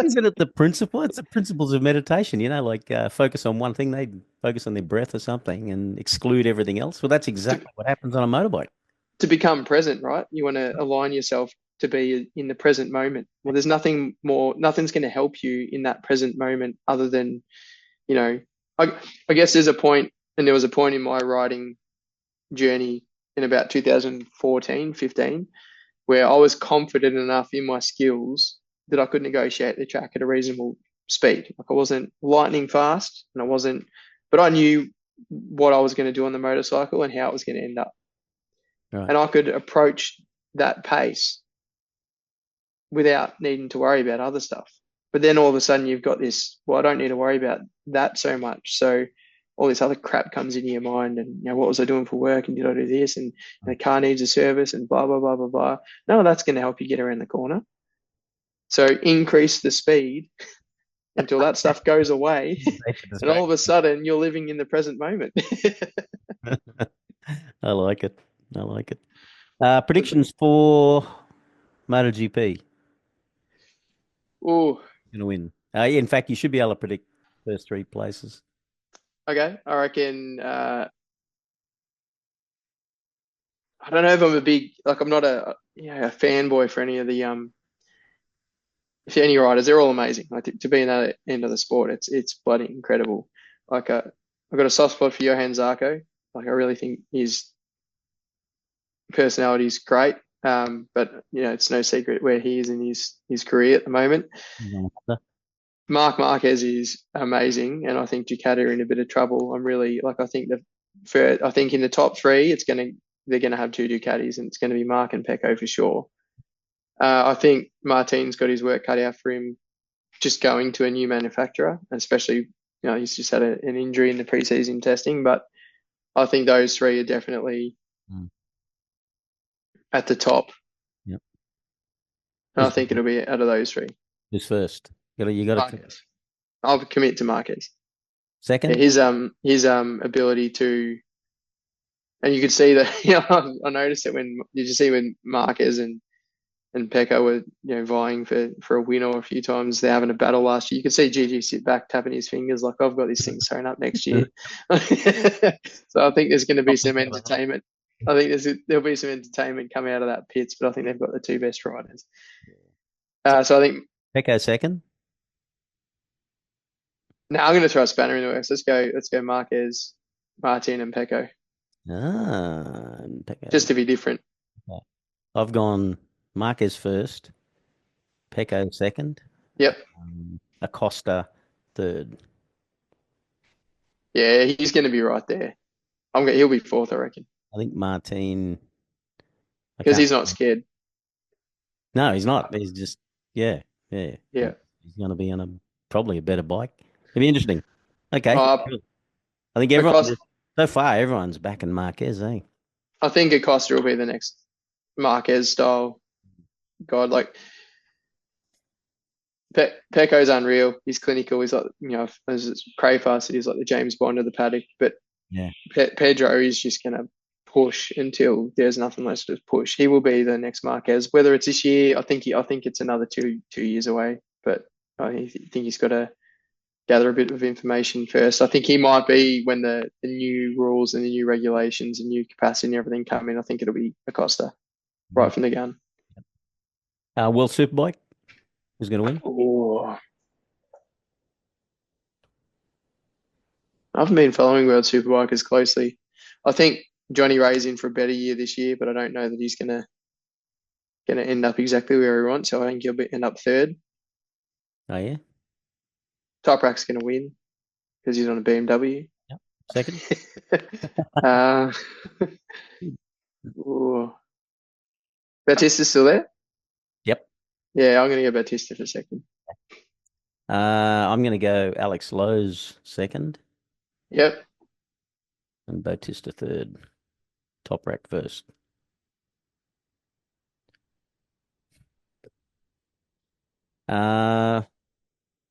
Isn't it the principle? It's the principles of meditation, like focus on one thing. They focus on their breath or something and exclude everything else. Well, that's exactly what happens on a motorbike. To become present, right? You want to align yourself to be in the present moment. Well, there's nothing's going to help you in that present moment other than, I guess there's a point, and there was a point in my riding journey in about 2014, 15, where I was confident enough in my skills that I could negotiate the track at a reasonable speed. Like I wasn't lightning fast, and I wasn't, but I knew what I was going to do on the motorcycle and how it was going to end up, Right. and I could approach that pace without needing to worry about other stuff. But then all of a sudden you've got this, well, I don't need to worry about that so much. So all this other crap comes into your mind, and what was I doing for work, and did I do this, and the car needs a service, and blah blah blah blah blah. No, that's going to help you get around the corner. So increase the speed until that stuff goes away, and all of a sudden you're living in the present moment. I like it. I like it. Predictions for MotoGP. Oh, Going to win. Yeah, in fact, you should be able to predict first three places. okay. I reckon. I don't know if I'm a big like. I'm not a fanboy for any of the for any riders. They're all amazing. Like to be in that end of the sport, it's bloody incredible. Like I've got a soft spot for Johan Zarco. Like I really think his personality is great. But it's no secret where he is in his career at the moment. Marc Marquez is amazing, and I think Ducati are in a bit of trouble. I'm really like I think in the top three, they're gonna have two Ducatis, and it's going to be Marc and Pecco for sure. I think Martin's got his work cut out for him just going to a new manufacturer, especially he's just had an injury in the preseason testing. But I think those three are definitely at the top. Yep. And I think it'll be out of those three. Who's first? You got to. I'll commit to Marquez. Second? Yeah, his ability to, and you could see that. I noticed it when did you see when Marquez and Pecco were vying for a win or a few times. They're having a battle last year. You could see Gigi sit back tapping his fingers like I've got this thing sewn up next year. So I think there's going to be some entertainment. I think there'll be some entertainment coming out of that pits, but I think they've got the two best riders. So I think Pecco second. No, I'm going to throw a spanner in the works. Let's go Marquez, Martin, and Pecco. Pecco. Just to be different. Okay. I've gone Marquez first, Pecco second. Yep. Acosta third. Yeah, he's going to be right there. He'll be fourth, I reckon. I think Martin. Because he's not scared. No, he's not. He's just Yeah. He's going to be on probably a better bike. It'll be interesting. Okay. I think so far everyone's backing Marquez, eh? I think Acosta will be the next Marquez style god. Like Pecco's unreal. He's clinical. He's like as Crayfar said, he's like the James Bond of the paddock. But yeah, Pedro is just going to push until there's nothing less to push. He will be the next Marquez. Whether it's this year, I think it's another 2 years away. But I think he's got to gather a bit of information first. I think he might be when the new rules and the new regulations and new capacity and everything come in. I think it'll be Acosta right from the gun. World Superbike, who's going to win? Oh. I haven't been following World Superbike as closely. I think Johnny Ray's in for a better year this year, but I don't know that he's going to end up exactly where he wants. So I think he'll end up third. Oh yeah. Toprak's going to win because he's on a BMW. Yep. Second. Batista's still there? Yep. Yeah, I'm going to go Batista for second. I'm going to go Alex Lowe's second. Yep. And Batista third. Toprak first.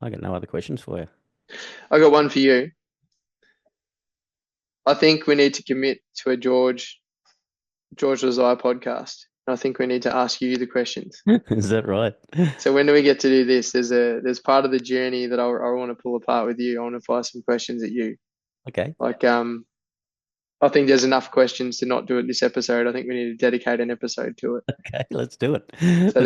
I got no other questions for you. I got one for you. I think we need to commit to a George Lazar podcast. I think we need to ask you the questions. Is that right? So when do we get to do this? There's part of the journey that I want to pull apart with you. I want to fire some questions at you. Okay. Like I think there's enough questions to not do it this episode. I think we need to dedicate an episode to it. Okay, let's do it. So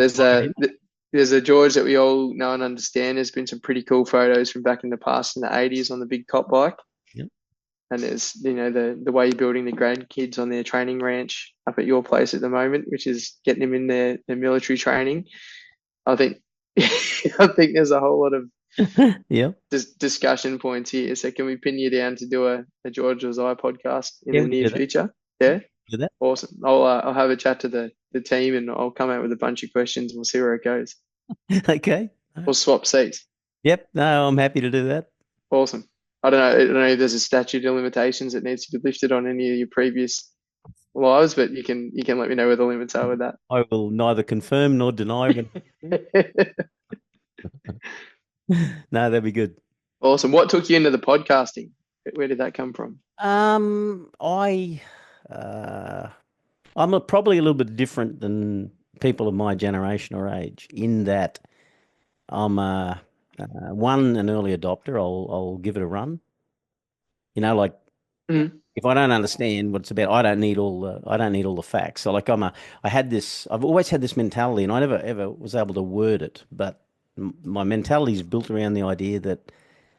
there's a George that we all know and understand. There's been some pretty cool photos from back in the past in the 80s on the big cop bike. Yep. and there's, the way you're building the grandkids on their training ranch up at your place at the moment, which is getting them in their military training. I think I think there's a whole lot of Yeah. discussion points here. So can we pin you down to do a George was I podcast in Yeah, the we can near do that. future? Yeah, Do that. awesome. I'll have a chat to the team, and I'll come out with a bunch of questions. We'll see where it goes. Okay. We'll swap seats. Yep. No, I'm happy to do that. Awesome. I don't know if there's a statute of limitations that needs to be lifted on any of your previous lives, but you can let me know where the limits are with that. I will neither confirm nor deny when. No, that'd be good. Awesome. What took you into the podcasting? Where did that come from? I, I'm probably a little bit different than people of my generation or age in that I'm an early adopter. I'll give it a run. Like Mhm. if I don't understand what it's about, I don't need all the facts. So like I've always had this mentality, and I never ever was able to word it, but my mentality is built around the idea that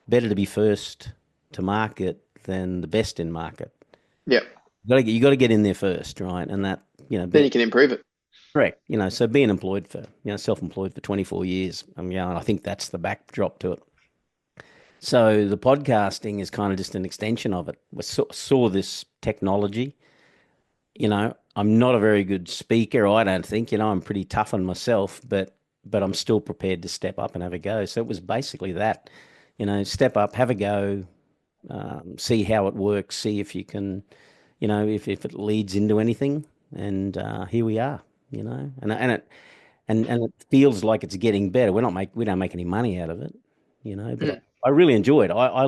better to be first to market than the best in market. Yeah. You got to get in there first, right? And that, Then you can improve it. correct. So being employed self-employed for 24 years, I think that's the backdrop to it. So the podcasting is kind of just an extension of it. We saw this technology. I'm not a very good speaker, I don't think. I'm pretty tough on myself, but I'm still prepared to step up and have a go. So it was basically that, step up, have a go, see how it works, see if you can, if it leads into anything. And here we are, and it feels like it's getting better. We don't make any money out of it, but Mm. I really enjoy it. I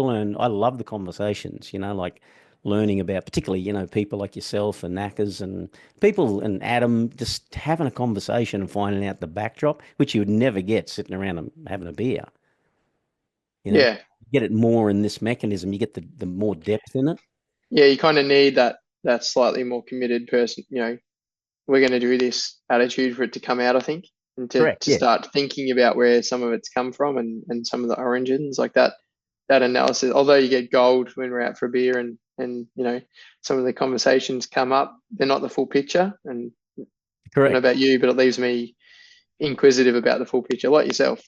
love the conversations, like learning about particularly, people like yourself and Knackers and people and Adam, just having a conversation and finding out the backdrop, which you would never get sitting around and having a beer. You Yeah. get it more in this mechanism, you get the more depth in it. Yeah, you kind of need that slightly more committed person, we're going to do this attitude for it to come out, I think, and to, Correct. to Yeah. start thinking about where some of it's come from and some of the origins like that analysis. Although you get gold when we're out for a beer and some of the conversations come up, they're not the full picture. And I don't know Correct. about you, but it leaves me inquisitive about the full picture, like yourself.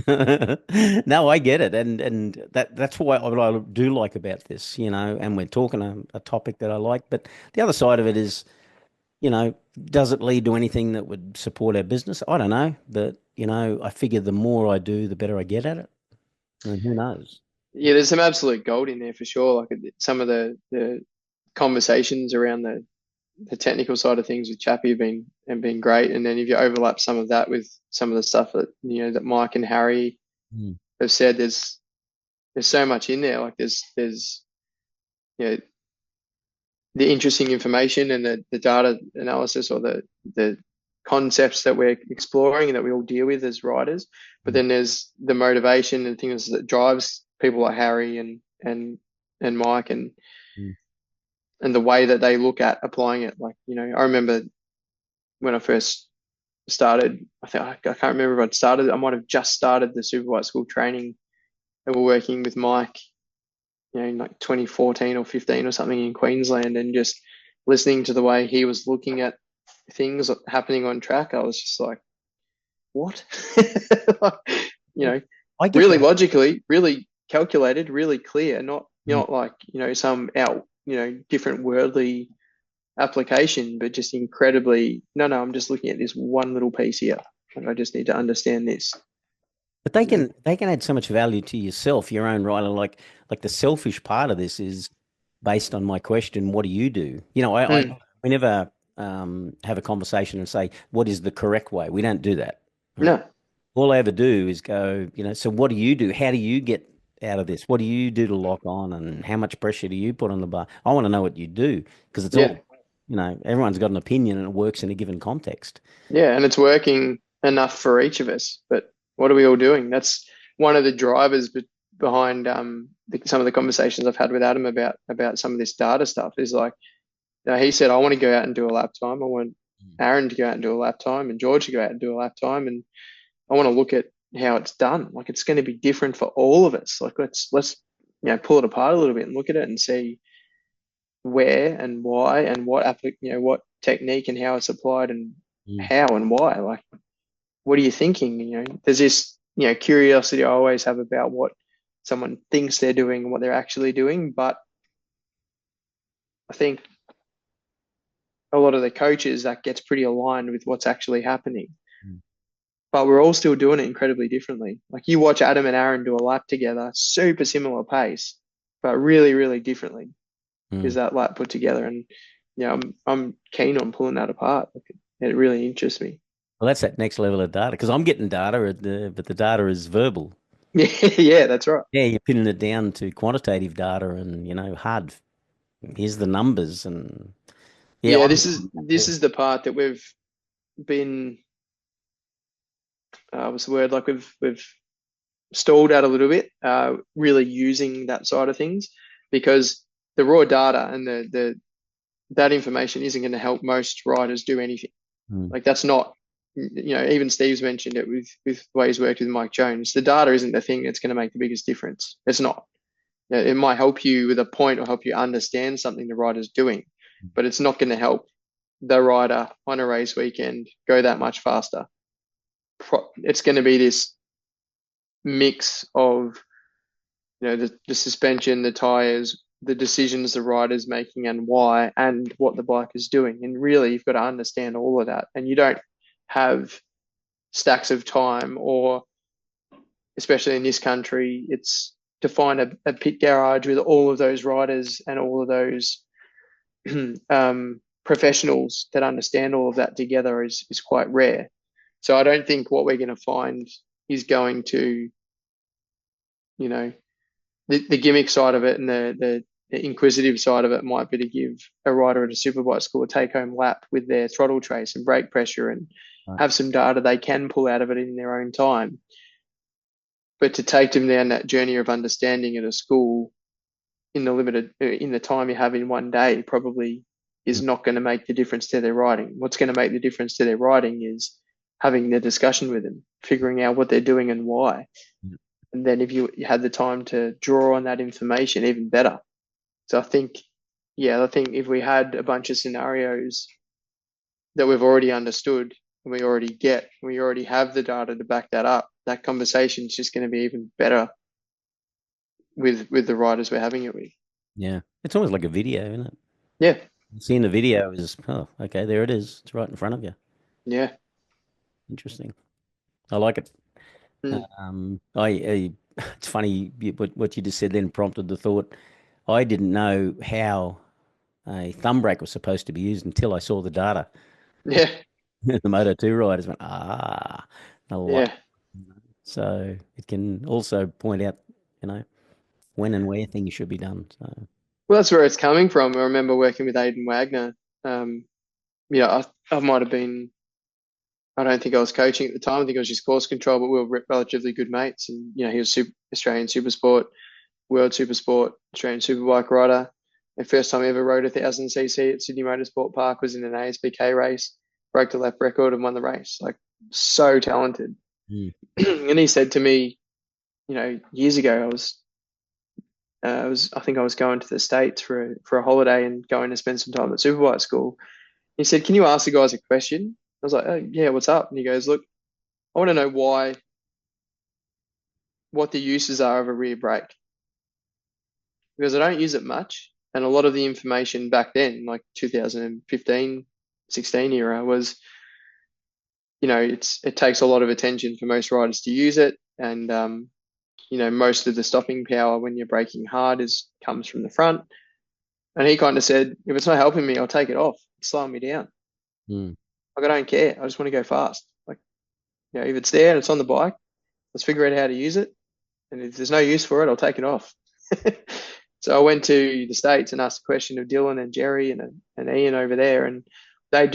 No, I get it, and that's what I do like about this, and we're talking a topic that I like. But the other side of it is, does it lead to anything that would support our business? I don't know, but I figure the more I do, the better I get at it. And who knows? Yeah, there's some absolute gold in there for sure. Like some of the conversations around the technical side of things with Chappie have been great. And then if you overlap some of that with some of the stuff that Mike and Harry Mm. have said, there's so much in there. Like there's you know the interesting information and the data analysis or the concepts that we're exploring and that we all deal with as riders. But Mm. then there's the motivation and things that drives people like Harry and Mike Mm. and the way that they look at applying it. Like, I remember when I first started, I can't remember if I'd started, I might have just started the Superbike School training and we're working with Mike, in like 2014 or 15 or something in Queensland, and just listening to the way he was looking at things happening on track, I was just like, what? you know, I get really that. logically, really calculated, really clear, not Mm. not like, some out, different worldly application, but just incredibly, no, I'm just looking at this one little piece here. And I just need to understand this. But they can add so much value to yourself, your own rider. Like the selfish part of this is based on my question, what do you do? Mm, We never have a conversation and say, what is the correct way? We don't do that. Right? no, All I ever do is go, so what do you do? How do you get out of this? What do you do to lock on? And how much pressure do you put on the bar? I want to know what you do because it's yeah, all, everyone's got an opinion and it works in a given context. yeah, and it's working enough for each of us. But what are we all doing? That's one of the drivers behind some of the conversations I've had with Adam about some of this data stuff. Is like, he said, I want to go out and do a lap time. I want Aaron to go out and do a lap time, and George to go out and do a lap time, and I want to look at how it's done. Like, it's going to be different for all of us. Like, let's pull it apart a little bit and look at it and see where and why and what technique and how it's applied and Mm. how and why. Like, what are you thinking? There's this, curiosity I always have about what someone thinks they're doing and what they're actually doing. But I think a lot of the coaches, that gets pretty aligned with what's actually happening. Mm. But we're all still doing it incredibly differently. Like, you watch Adam and Aaron do a lap together, super similar pace, but really, really differently is Mm. that lap put together. And I'm keen on pulling that apart. Like, it really interests me. Well, that's that next level of data because I'm getting data, but the data is verbal. Yeah, yeah, that's right. Yeah, you're pinning it down to quantitative data and, hard. Here's the numbers and yeah, Yeah, I'm, this is yeah. this is the part that we've been what's the word? Like, we've stalled out a little bit, really using that side of things, because the raw data and the that information isn't going to help most riders do anything. Mm. Like, that's not, even Steve's mentioned it with the way he's worked with Mike Jones. The data isn't the thing that's going to make the biggest difference. It's not. It might help you with a point or help you understand something the rider's doing, but it's not going to help the rider on a race weekend go that much faster. It's going to be this mix of, the suspension, the tires, the decisions the rider's making and why, and what the bike is doing. And really, you've got to understand all of that. And you don't have stacks of time, or especially in this country, it's to find a pit garage with all of those riders and all of those professionals that understand all of that together is quite rare. So I don't think what we're going to find is going to, you know, the gimmick side of it and the inquisitive side of it might be to give a rider at a superbike school a take home lap with their throttle trace and brake pressure and Right. have some data they can pull out of it in their own time. But to take them down that journey of understanding at a school in the time you have in one day probably is Mm. not going to make the difference to their riding. What's going to make the difference to their riding is having the discussion with them, figuring out what they're doing and why. Mm. And then if you had the time to draw on that information, even better. So I think if we had a bunch of scenarios that we've already understood and we already have the data to back that up, that conversation is just going to be even better with the riders we're having it with. Yeah. It's almost like a video, isn't it? Yeah, Seeing the video is, oh, okay, there it is. It's right in front of you. yeah. Interesting. I like it. Mm. It's funny what you just said then prompted the thought. I didn't know how a thumb brake was supposed to be used until I saw the data. Yeah, The Moto2 riders went, ah, I like yeah. it. So it can also point out, you know, when and where things should be done. So, Well, that's where it's coming from. I remember working with Aidan Wagner. Um, I might have been, I don't think I was coaching at the time. I think I was just course control, but we were relatively good mates. And, he was Australian Supersport, World Supersport, Australian Superbike rider. The first time I ever rode 1,000cc at Sydney Motorsport Park was in an ASBK race, broke the lap record and won the race. Like, so talented. mm, And he said to me, years ago, I think I was going to the States for a holiday and going to spend some time at Superbike School. He said, "Can you ask the guys a question?" I was like, "Oh, yeah, what's up?" And he goes, "Look, I want to know what the uses are of a rear brake, because I don't use it much. And a lot of the information back then, like 2015, 16 era, was, it takes a lot of attention for most riders to use it. And, most of the stopping power when you're braking hard comes from the front." And he kind of said, "If it's not helping me, I'll take it off. It's slowing me down. mm, Like, I don't care. I just want to go fast. Like, if it's there and it's on the bike, let's figure out how to use it. And if there's no use for it, I'll take it off." So I went to the States and asked a question of Dylan and Jerry and Ian over there, and they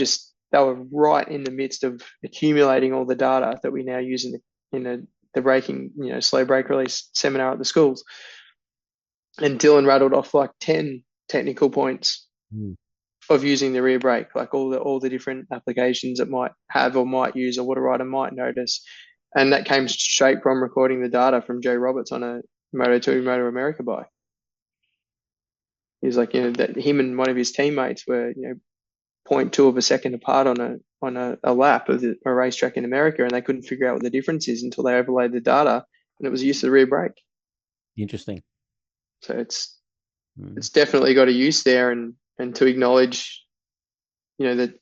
were right in the midst of accumulating all the data that we now use in the braking, slow brake release seminar at the schools. And Dylan rattled off like 10 technical points mm. of using the rear brake, like all the different applications it might have or might use or what a rider might notice. And that came straight from recording the data from Joe Roberts on a Moto2 Moto America bike. He's like, that him and one of his teammates were, zero point 0.2 of a second apart on a lap of a racetrack in America, and they couldn't figure out what the difference is until they overlaid the data, and it was use of the rear brake. Interesting. So it's Mm. it's definitely got a use there, and to acknowledge, the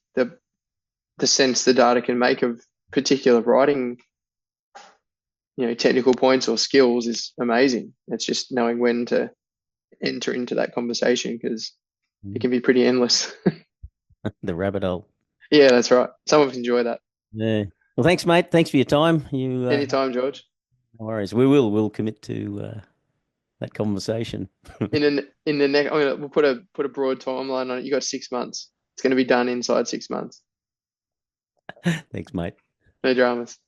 sense the data can make of particular riding, technical points or skills is amazing. It's just knowing when to enter into that conversation because it Mm. can be pretty endless. The rabbit hole. Yeah, that's right. Some of us enjoy that. Yeah. Well, thanks, mate. Thanks for your time. Anytime, George. No worries. We'll commit to that conversation. In the next, we'll put a broad timeline on it. You got 6 months. It's going to be done inside 6 months. Thanks, mate. No dramas.